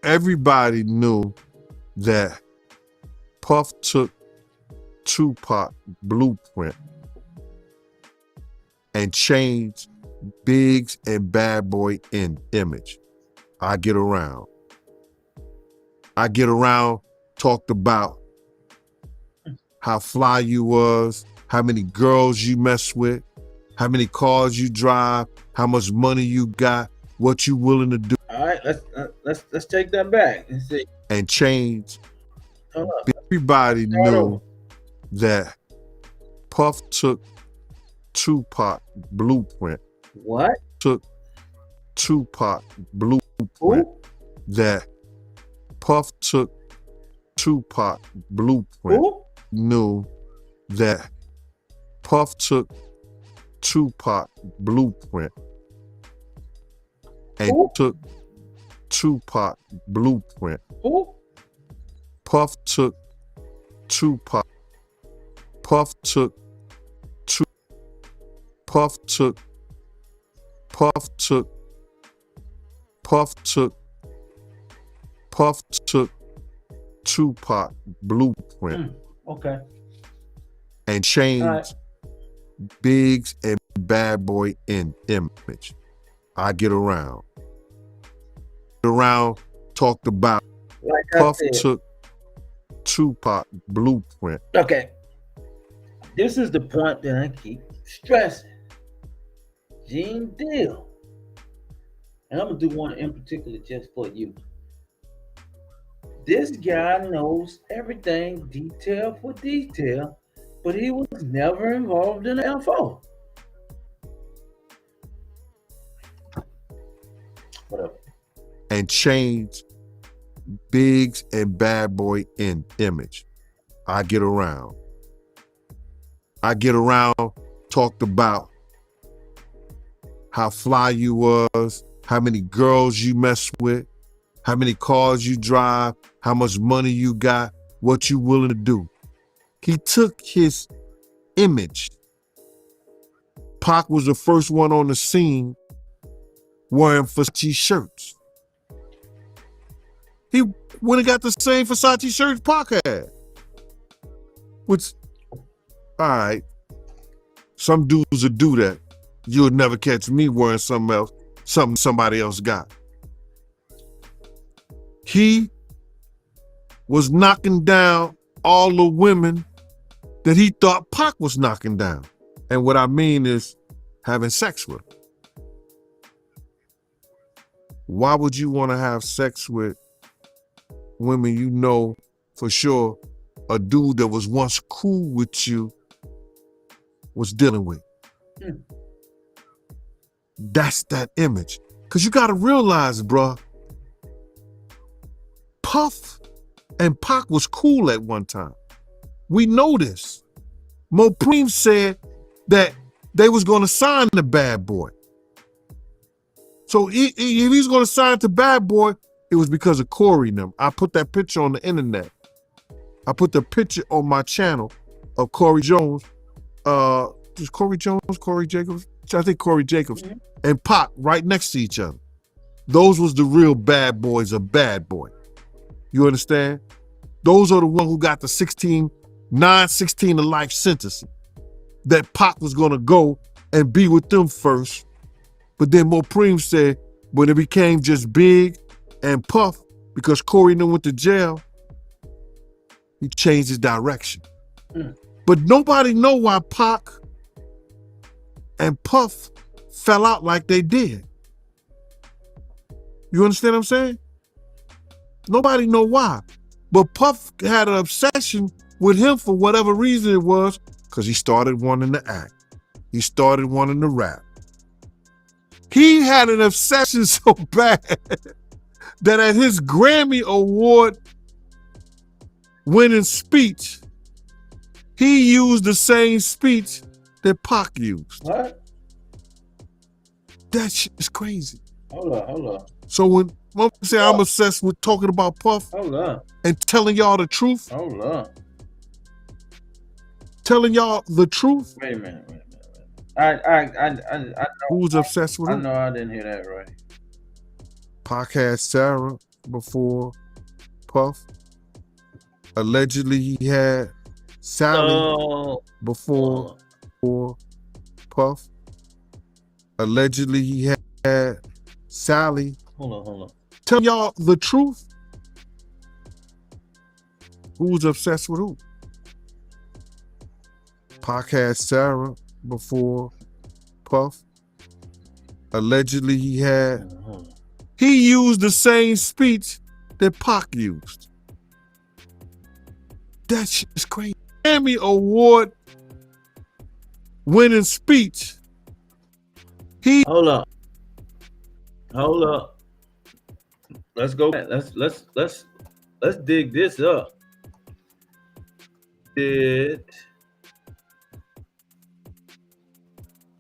Everybody knew that Puff took Tupac blueprint and changed Biggs and Bad Boy in image. I Get Around. I Get Around talked about how fly you was, how many girls you mess with, how many cars you drive, how much money you got, what you willing to do. All right, let's take that back and see. And change. Hold up. Everybody Hold knew on. that Puff took Tupac blueprint. What? Took Tupac blueprint. Who? That Puff took Tupac blueprint. Who? Knew that Puff took Tupac blueprint and Who? took Tupac blueprint. Who? Puff took Tupac. Puff took Puff took Puff took Puff took Puff took Tupac blueprint Okay. and changed All right. Biggs and Bad Boy in image. I Get Around. Around talked about Like I Puff said. took Tupac blueprint. Okay. This is the point that I keep stressing. Gene Deal. And I'm going to do one in particular just for you. This guy knows everything detail for detail, but he was never involved in the info. Whatever. And changed Biggs and Bad Boy in image. I Get Around. I Get Around talked about how fly you was, how many girls you mess with, how many cars you drive, how much money you got, what you willing to do. He took his image. Pac was the first one on the scene wearing Versace shirts. He went and got the same Versace shirts Pac had. Which, all right, some dudes would do that. You would never catch me wearing something else, something somebody else got. He was knocking down all the women that he thought Pac was knocking down. And what I mean is having sex with them. Why would you want to have sex with women you know for sure a dude that was once cool with you was dealing with? That's that image. Because you got to realize, bruh, Puff and Pac was cool at one time. We know this. Mopreme said that they was going to sign the Bad Boy. So if he's going to sign to Bad Boy, it was because of Corey and them. I put that picture on the internet. I put the picture on my channel of Corey Jones. Is Corey Jones, Corey Jacobs? I think Corey Jacobs and Pac right next to each other. Those was the real bad boys of Bad Boy. You understand? Those are the ones who got the 16 to life sentence. That Pac was gonna go and be with them first. But then Mopreme said when it became just Big and Puff, because Corey then went to jail, he changed his direction. But nobody know why Pac and Puff fell out like they did. You understand what I'm saying? Nobody know why. But Puff had an obsession with him for whatever reason it was, because he started wanting to act. He started wanting to rap. He had an obsession so bad that at his Grammy Award winning speech, he used the same speech that Pac used. What? That shit is crazy. Hold on. So when Mom say I'm obsessed with talking about Puff Hold on. and telling y'all the truth, Hold on. telling y'all the truth, Wait a minute. I know. who's obsessed with I him? know I didn't hear that right. Pac had Sarah before Puff. Allegedly he had Sally Oh, before Puff. Allegedly he had Sally. hold on. Tell y'all the truth. Who's obsessed with who? Pac had Sarah before Puff. Allegedly he had. Hold on. He used the same speech that Pac used. That shit is crazy. Grammy Award winning speech. Hold up. Let's go back. Let's dig this up. Did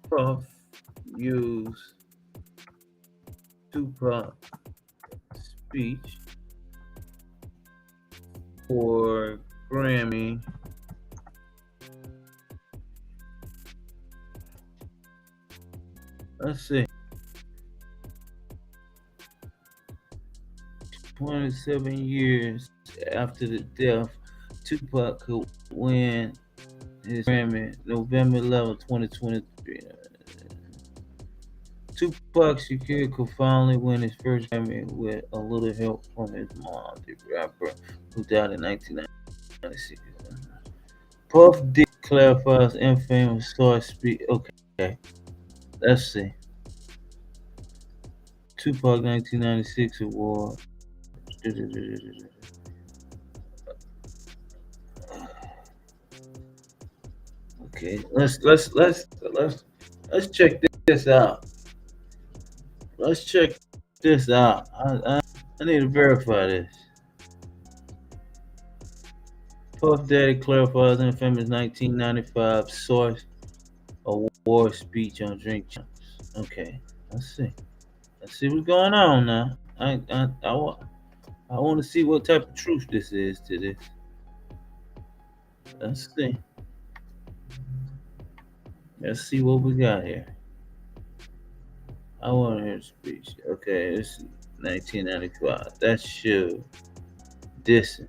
Puff use Tupac speech for Grammy? Let's see. 27 years after the death, Tupac could win his Grammy November 11, 2023. Tupac Shakur could finally win his first Grammy with a little help from his mom, the rapper who died in 1996. Puff Dick clarifies infamous source speak. Okay, let's see. Tupac 1996 award. Okay, let's check this out. Let's check this out. I need to verify this. Puff Daddy clarifies infamous 1995 Source Award speech on Drink Champs. Okay, let's see what's going on now. I want to see what type of truth this is to this. Let's see what we got here. I want to hear the speech. Okay, this is 1995. That's Suge dissing.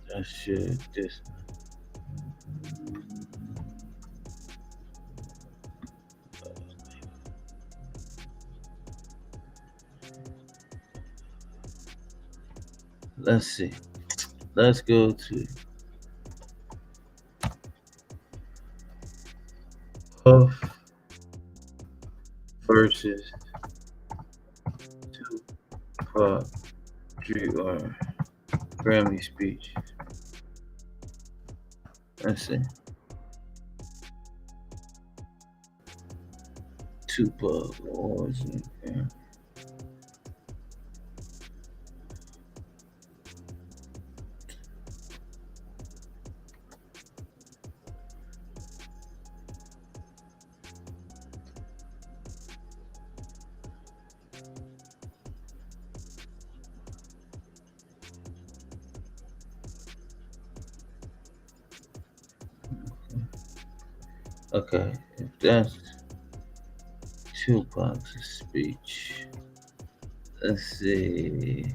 That's Suge dissing. Let's see. Let's go to Puff versus Tupac Grammy speech. Let's see. Tupac awards. Okay. Okay, if that's Tupac's speech. Let's see.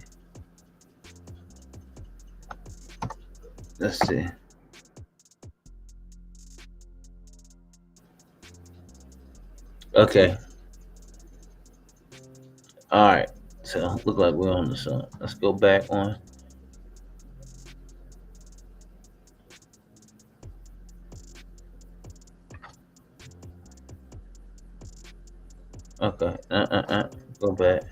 Let's see. Okay. All right. So look like we're on the song. Let's go back on. Okay. Go back.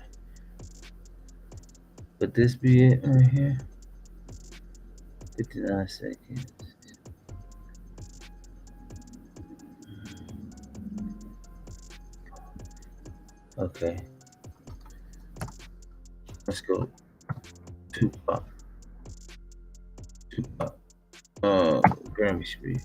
Would this be it right here? 59 seconds. Okay. Let's go. Tupac. Grammy speech.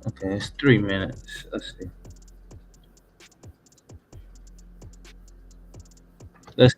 Okay, it's 3 minutes. Let's see. Let's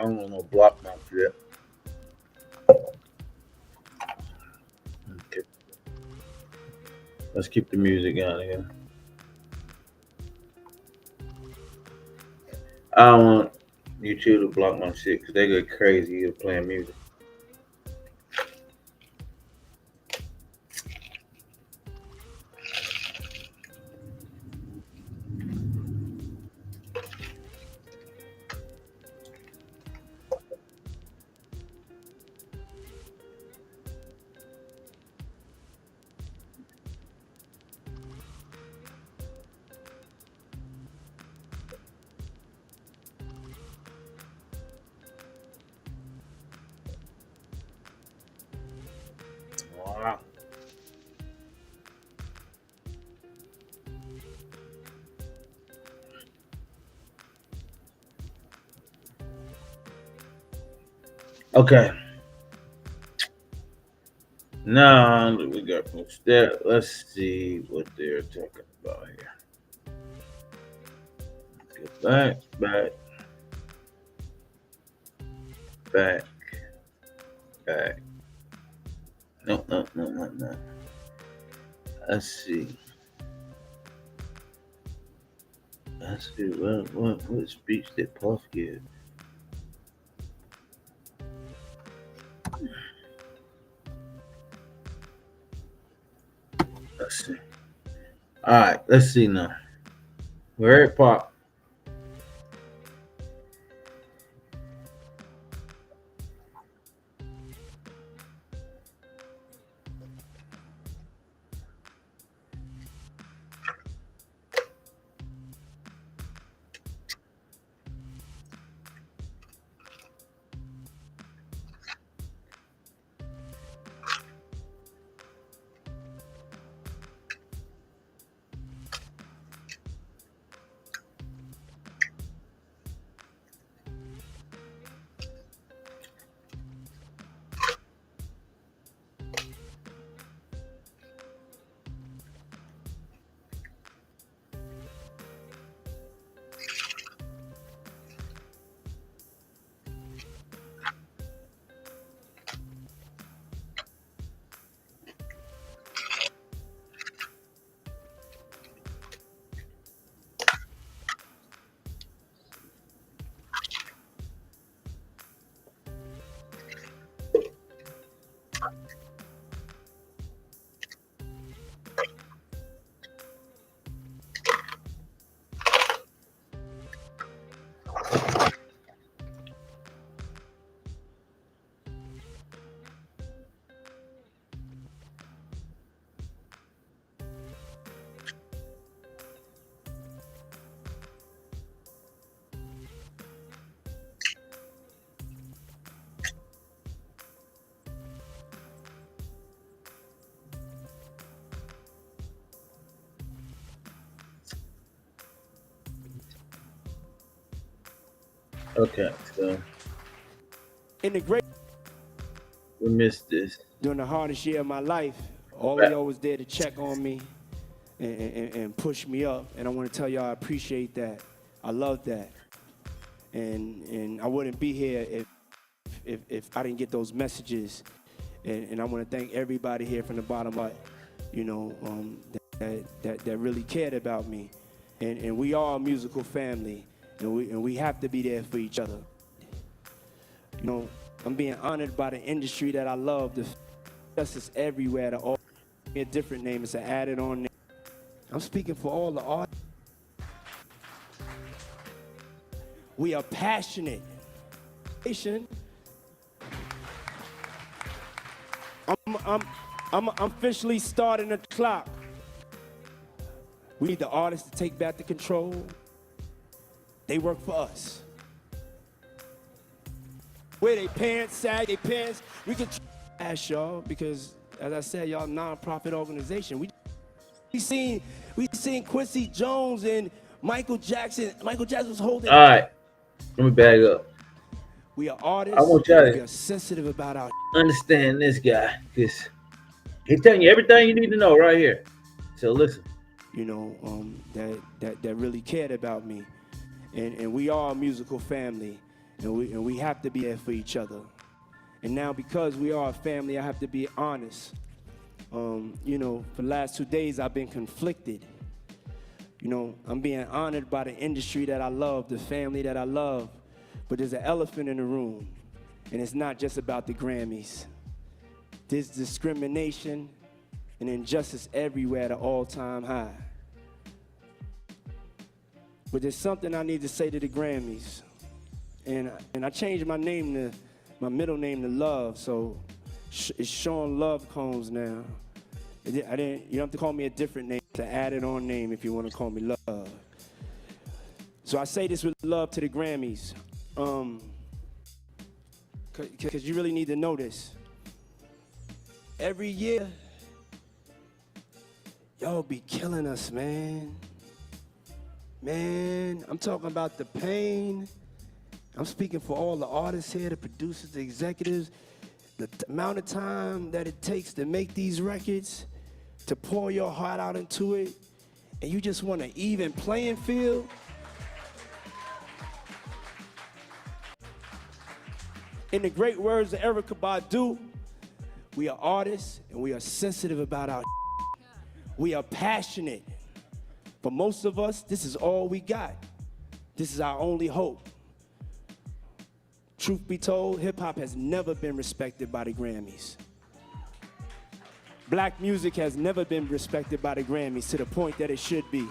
I don't want no block mount yet. Okay. Let's keep the music on again. I don't want YouTube to block my shit because they go crazy if playing music. Wow. Okay. Now we got most that. Let's see what they're talking about here. Go back. No. Let's see. What speech did Puff give? Let's see. All right, let's see now. Where it pop? Okay, so In the great, we missed this. during the hardest year of my life, all Right. of y'all was there to check on me and push me up. And I want to tell y'all I appreciate that. I love that. And I wouldn't be here if I didn't get those messages. And I want to thank everybody here from the bottom up, you know, that really cared about me. And we are a musical family, and we have to be there for each other. You know, I'm being honored by the industry that I love. The justice everywhere. To all a different name. It's an added on name. I'm speaking for all the artists. We are passionate. I'm officially starting the clock. We need the artists to take back the control. They work for us. Where they pants, sag, they pants. We can ask y'all because, as I said, y'all non-profit organization. We seen Quincy Jones and Michael Jackson. Michael Jackson was holding. All right, let me back up. We are artists. I want y'all to we are sensitive about our understand this guy, because he's telling you everything you need to know right here. So listen. You know, that really cared about me, and we are a musical family, and we have to be there for each other. And now because we are a family, I have to be honest. You know, for the last 2 days I've been conflicted. You know, I'm being honored by the industry that I love, the family that I love, but there's an elephant in the room, and it's not just about the Grammys. There's discrimination and injustice everywhere at an all-time high. But there's something I need to say to the Grammys. And I changed my middle name to Love, so it's Sean Love Combs now. You don't have to call me a different name, it's an added on name if you want to call me Love. So I say this with love to the Grammys. Because you really need to know this. Every year, y'all be killing us, man. Man, I'm talking about the pain. I'm speaking for all the artists here, the producers, the executives, the amount of time that it takes to make these records, to pour your heart out into it, and you just want an even playing field. In the great words of Erykah Badu, we are artists and we are sensitive about our. We are passionate. For most of us, this is all we got. This is our only hope. Truth be told, hip-hop has never been respected by the Grammys. Black music has never been respected by the Grammys to the point that it should be.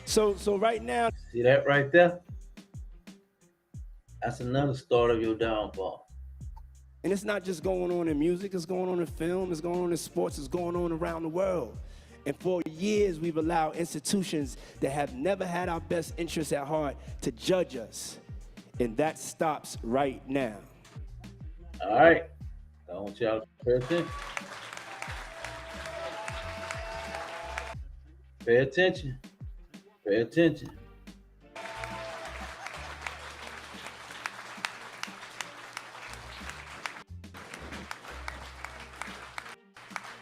So right now... See that right there? That's another start of your downfall. And it's not just going on in music, it's going on in film, it's going on in sports, it's going on around the world. And for years, we've allowed institutions that have never had our best interests at heart to judge us. And that stops right now. All right. I want y'all to pay attention. Pay attention. Pay attention.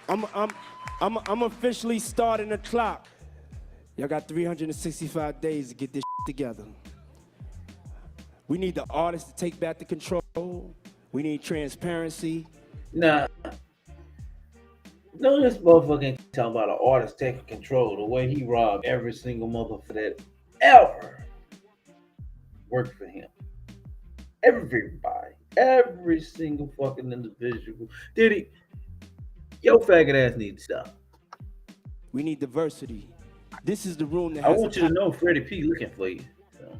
I'm officially starting the clock. Y'all got 365 days to get this together. We need the artists to take back the control. We need transparency. Nah. No, this motherfucker talking about an artist taking control. The way he robbed every single motherfucker that ever worked for him. Everybody. Every single fucking individual. Did he? Your faggot ass needs to stop. We need diversity. This is the room that I has want you to know Freddie P looking for you. So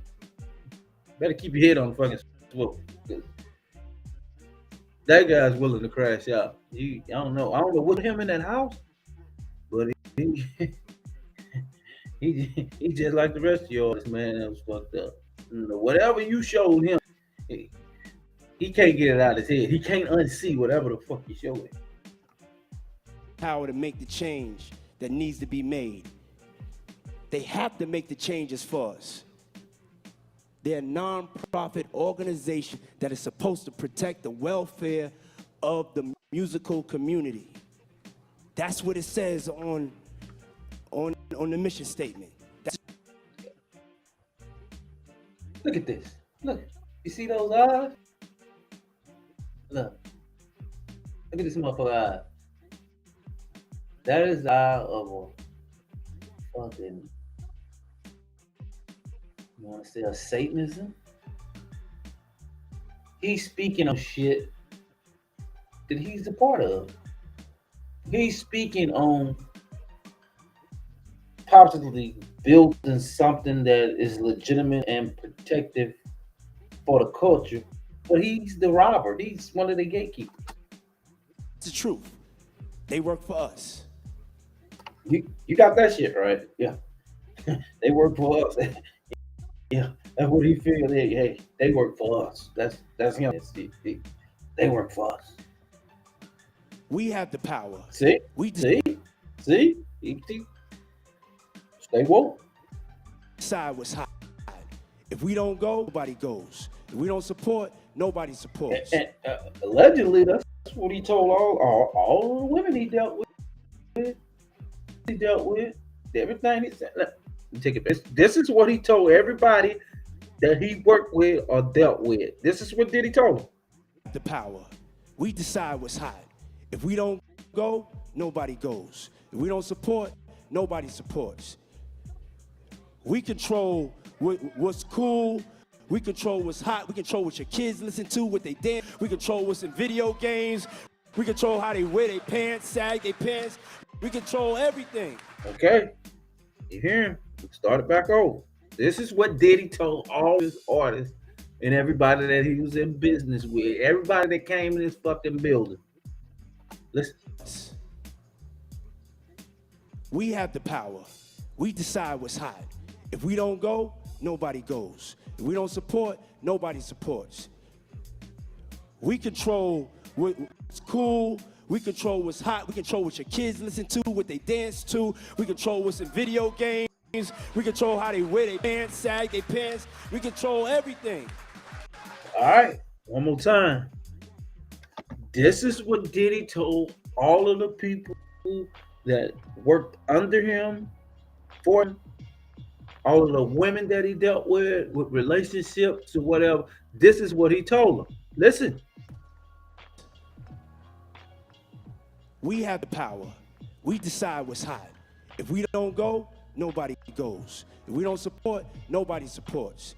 better keep your head on the fucking swivel. That guy's willing to crash out. I don't know what him in that house, but he just like the rest of y'all, man. That was fucked up. You know, whatever you showed him, he can't get it out of his head. He can't unsee whatever the fuck you showed him. Power to make the change that needs to be made. They have to make the changes for us. They're a non-profit organization that is supposed to protect the welfare of the musical community. That's what it says on the mission statement. Look at this. Look. You see those eyes? Look. Look at this motherfucker eye. That is the eye of a fucking, you want to say a Satanism? He's speaking of shit that he's a part of. He's speaking on possibly building something that is legitimate and protective for the culture, but he's the robber. He's one of the gatekeepers. It's the truth. They work for us. You got that shit right. Yeah. They work for us. Yeah, that's what he figured. Hey, they work for us. That's him. They work for us. We have the power. See? See? Stay woke. Decide what's hot. If we don't go, nobody goes. If we don't support, nobody supports. And allegedly, that's what he told all the women he dealt with. He dealt with everything he said. Look, take it. This is what he told everybody that he worked with or dealt with. This is what Diddy told him. The power. We decide what's hot. If we don't go, nobody goes. If we don't support, nobody supports. We control what's cool. We control what's hot. We control what your kids listen to, what they dance. We control what's in video games. We control how they wear their pants, sag their pants. We control everything. Okay. You hear him? Start it back over. This is what Diddy told all his artists and everybody that he was in business with. Everybody that came in this fucking building. Listen. We have the power. We decide what's hot. If we don't go, nobody goes. If we don't support, nobody supports. We control what's cool. We control what's hot. We control what your kids listen to, what they dance to. We control what's in video games. We control how they wear their pants, sag their pants. We control everything. All right. One more time. This is what Diddy told all of the people that worked under him, for him, all of the women that he dealt with relationships or whatever. This is what he told them. Listen. We have the power. We decide what's hot. If we don't go, nobody goes. If we don't support, nobody supports.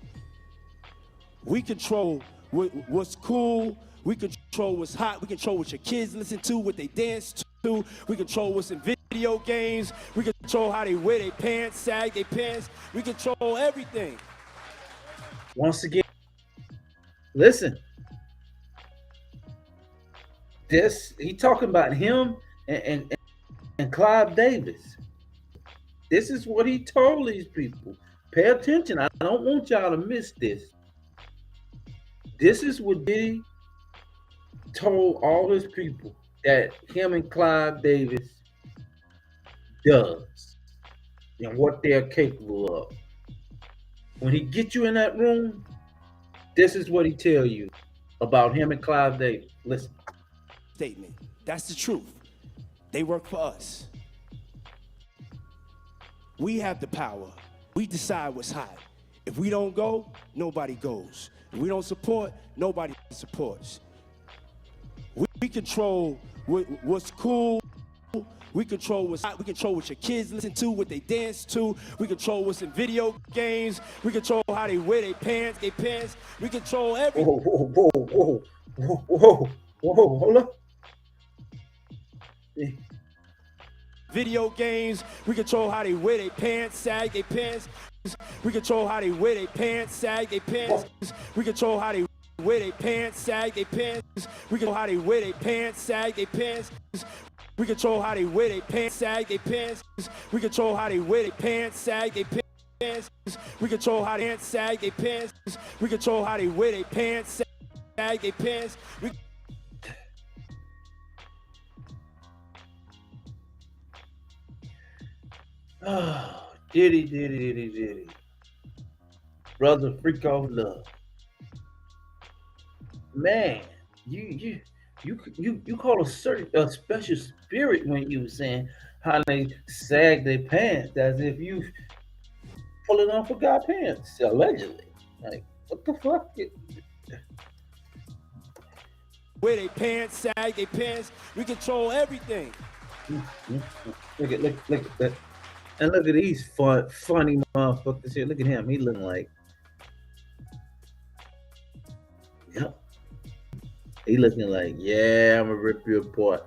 We control what's cool. We control what's hot. We control what your kids listen to, what they dance to. We control what's in video games. We control how they wear their pants, sag their pants. We control everything. Once again, listen. This, he talking about him and Clive Davis. This is what he told these people. Pay attention. I don't want y'all to miss this. This is what Diddy told all his people that him and Clive Davis does and what they're capable of. When he gets you in that room, this is what he tell you about him and Clive Davis. Listen. Statement. That's the truth. They work for us. We have the power. We decide what's hot. If we don't go, nobody goes. If we don't support, nobody supports. We control what's cool. We control what's hot. We control what your kids listen to, what they dance to. We control what's in video games. We control how they wear their pants, We control everything. Whoa, hold up. Video games, we control how they wear their pants, sag their pants. We control how they wear their pants, sag their pants. We control how they wear their pants, sag their pants. We control how they wear their pants, sag their pants. We control how they wear their pants, sag their pants. We control how they wear their pants, sag their pants. We control how they sag their pants. We control how they wear their pants, sag their pants. Oh, Diddy. brother, freak off love. Man, you call a special spirit when you were saying how they sag their pants as if you pulling off a guy pants, allegedly. Like, what the fuck? Where they pants sag, they pants, we control everything. Look at that. And look at these funny motherfuckers here. Look at him. He looking like, yep. He looking like, yeah, I'm gonna rip you apart.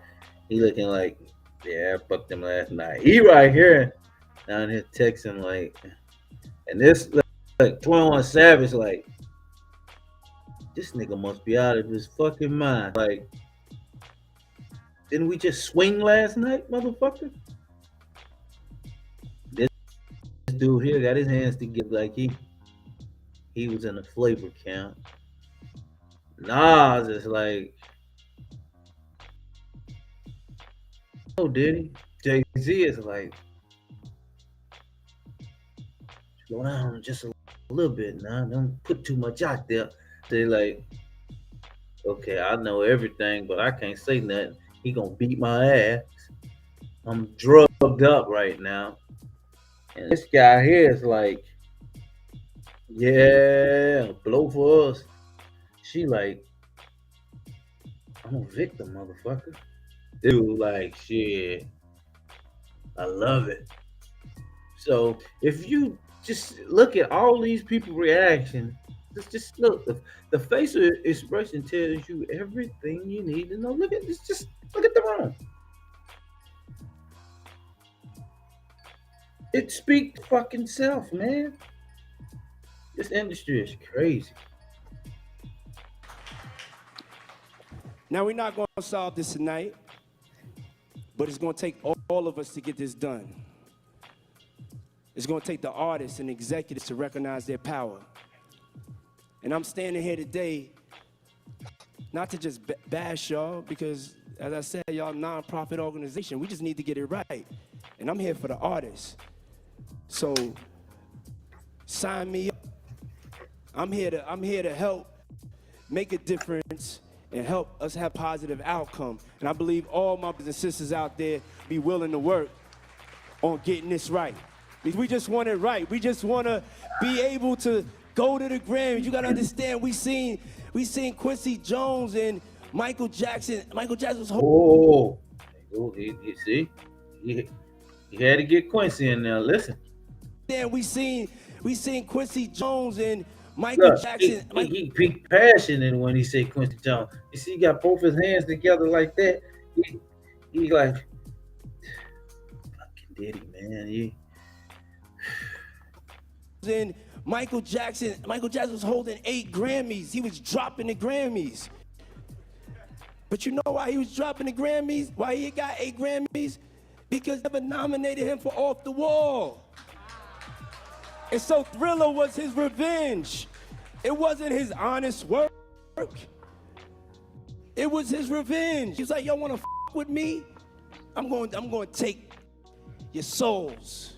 He looking like, yeah, I fucked him last night. He right here down here texting like, and this like 21 Savage like, this nigga must be out of his fucking mind. Like, didn't we just swing last night, motherfucker? This dude here got his hands together like he was in a flavor camp. Nas is like, oh, did he? Jay-Z is like, slow down just a little bit now. Don't put too much out there. They like, okay, I know everything, but I can't say nothing. He gonna beat my ass. I'm drugged up right now. And this guy here is like, yeah, blow for us. She like, I'm a victim, motherfucker. Dude, like, shit, I love it. So if you just look at all these people's reaction, just look, the facial expression tells you everything you need to know. Look at this, just look at the room. It speaks fucking self, man. This industry is crazy. Now, we're not going to solve this tonight, but it's going to take all of us to get this done. It's going to take the artists and executives to recognize their power. And I'm standing here today not to just bash y'all, because, as I said, y'all non-profit organization. We just need to get it right. And I'm here for the artists. So sign me up. I'm here to help make a difference and help us have positive outcome. And I believe all my brothers and sisters out there be willing to work on getting this right. Because we just want it right. We just want to be able to go to the Grammys. You got to understand, we seen Quincy Jones and Michael Jackson. Michael Jackson was oh, you see? You had to get Quincy in there. Listen. Then we seen Quincy Jones and Michael Jackson. He peaked passionate when he said Quincy Jones. You see, he got both his hands together like that. He like, fucking Diddy, man. And Michael Jackson was holding 8 Grammys. He was dropping the Grammys. But you know why he was dropping the Grammys? Why he got 8 Grammys? Because they never nominated him for Off the Wall. And so Thriller was his revenge. It wasn't his honest work. It was his revenge. He was like, y'all wanna f with me? I'm going to take your souls.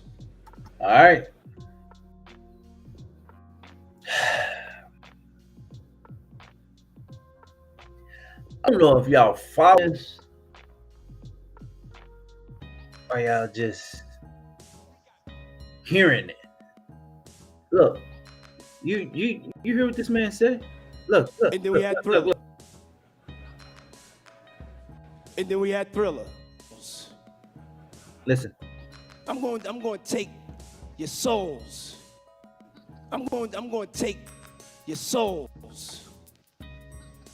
All right. I don't know if y'all follow this or y'all just hearing it. Look, you hear what this man said? Look. And then we had Thriller. And then we had Thriller. Listen. I'm going to take your souls. I'm going to take your souls.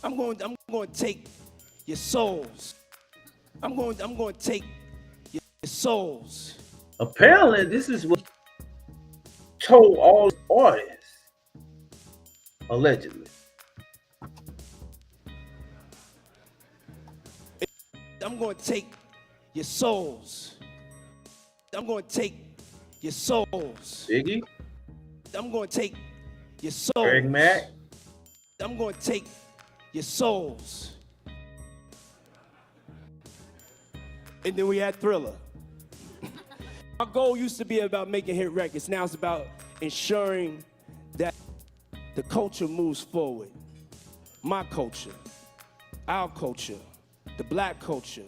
I'm going to take your souls. I'm going to take your souls. Apparently, this is what told all artists, allegedly. I'm going to take your souls. I'm going to take your souls. Biggie. I'm going to take your souls. Greg Mack. I'm going to take your souls. And then we had Thriller. Our goal used to be about making hit records. Now it's about ensuring that the culture moves forward. My culture, our culture, the black culture.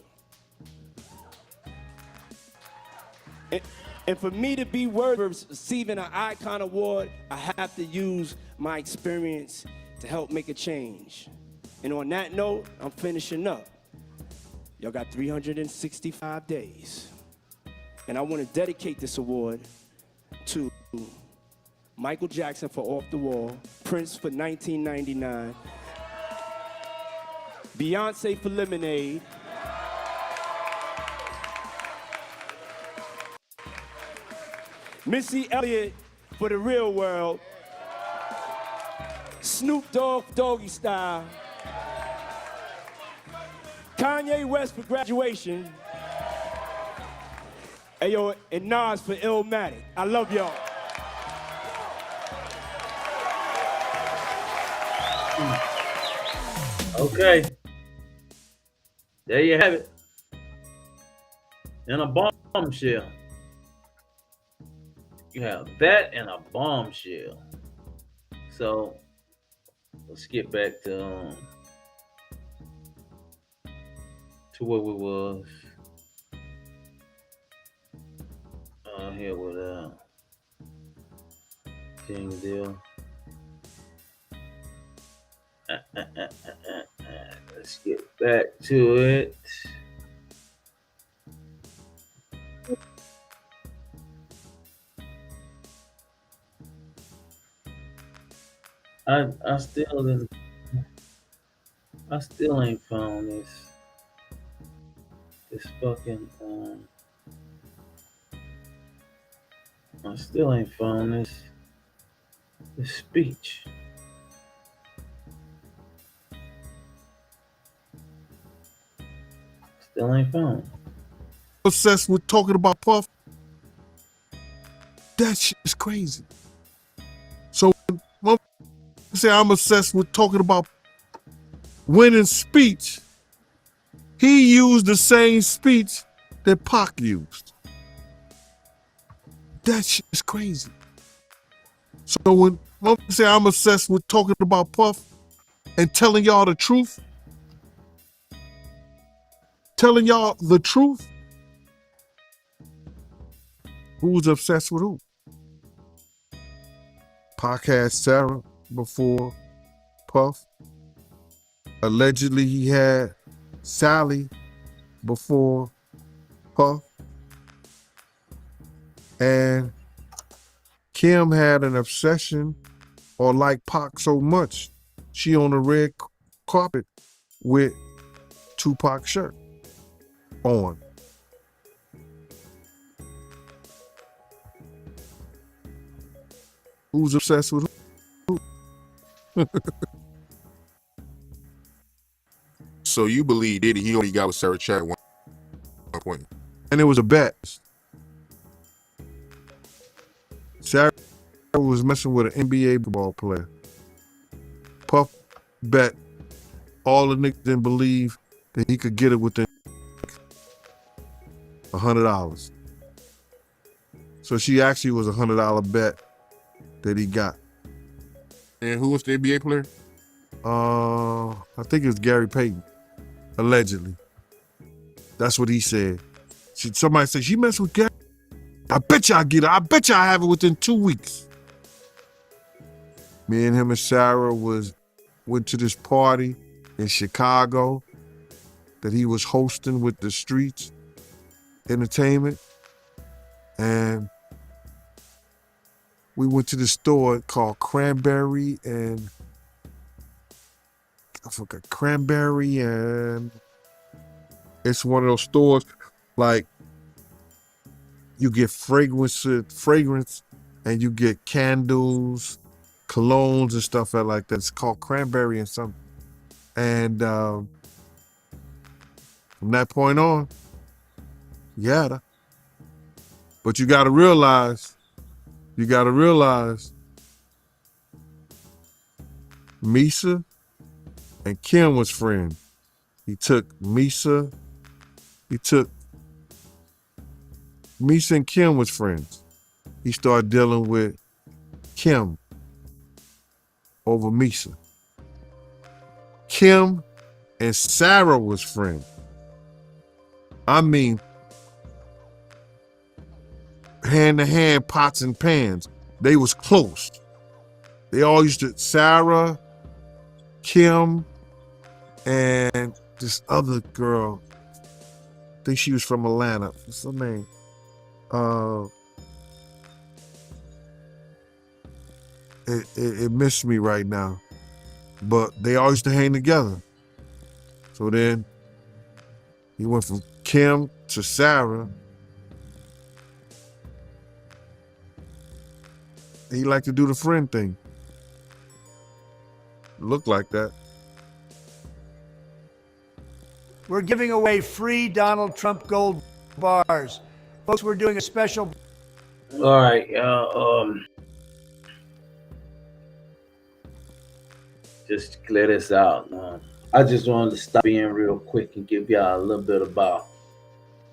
And for me to be worthy of receiving an Icon Award, I have to use my experience to help make a change. And on that note, I'm finishing up. Y'all got 365 days. And I want to dedicate this award to Michael Jackson for Off the Wall, Prince for 1999, Beyonce for Lemonade, Missy Elliott for The Real World, Snoop Dogg for Doggy Style, Kanye West for Graduation, and Nas for Illmatic. I love y'all. Okay. There you have it. And a bombshell. You have that and a bombshell. So let's get back to where we was. Here with King Deal. Let's get back to it. I still ain't found this fucking I still ain't found this speech. Still ain't found. Obsessed with talking about Puff. That shit is crazy. So when I say I'm obsessed with talking about winning speech, he used the same speech that Pac used. That shit is crazy. So when I say I'm obsessed with talking about Puff and telling y'all the truth, who's obsessed with who? Pac had Sarah before Puff. Allegedly he had Sally before Puff. And Kim had an obsession or liked Pac so much, she on the red carpet with Tupac shirt on. Who's obsessed with who? So you believe Diddy, he only got with Sarah Chat at one point? And it was a bet. Sarah was messing with an NBA ball player. Puff bet all the niggas didn't believe that he could get it within $100. So she actually was $100 bet that he got. And who was the NBA player? I think it was Gary Payton, allegedly. That's what he said. Somebody said, she messed with Gary. I bet you I get it. I bet you I have it within 2 weeks. Me and him and Sarah went to this party in Chicago that he was hosting with the Streets Entertainment. And we went to this store called Cranberry and I forgot Cranberry, and it's one of those stores like you get fragrance and you get candles, colognes and stuff like that. It's called Cranberry and something. And from that point on, yeah. But you gotta realize, Misa and Kim was friends. Misa and Kim was friends. He started dealing with Kim. over Misa. Kim and Sarah was friends. I mean, hand to hand, pots and pans. They was close. They all used to, Sarah, Kim, and this other girl, I think she was from Atlanta. What's her name? It missed me right now. But they all used to hang together. So then he went from Kim to Sarah. He liked to do the friend thing. Looked like that. We're giving away free Donald Trump gold bars. Folks, we're doing a special. All right, just to clear this out, I just wanted to stop being real quick and give y'all a little bit about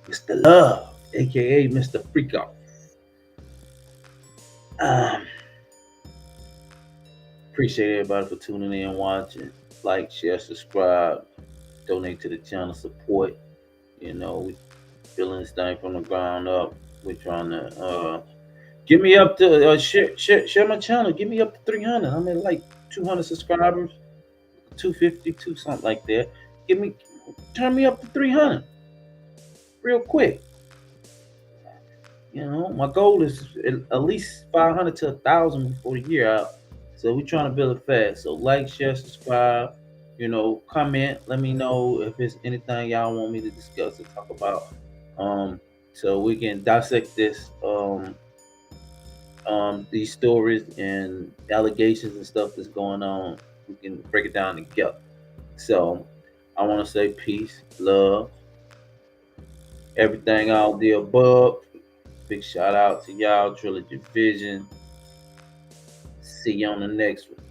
Mr. Love, aka Mr. Freakout. Appreciate everybody for tuning in, watching, like, share, subscribe, donate to the channel, support. You know, we building this thing from the ground up. We're trying to get me up to share my channel. Get me up to 300. I'm at like 200 subscribers, 252, something like that. Turn me up to 300 real quick. You know, my goal is at least 500 to 1,000 before the year out. So we're trying to build it fast. So like, share, subscribe, you know, comment. Let me know if there's anything y'all want me to discuss or talk about. So we can dissect this, these stories and allegations and stuff that's going on. We can break it down together. So I want to say peace, love, everything all the above. Big shout out to y'all, Trilogy Vision. See you on the next one.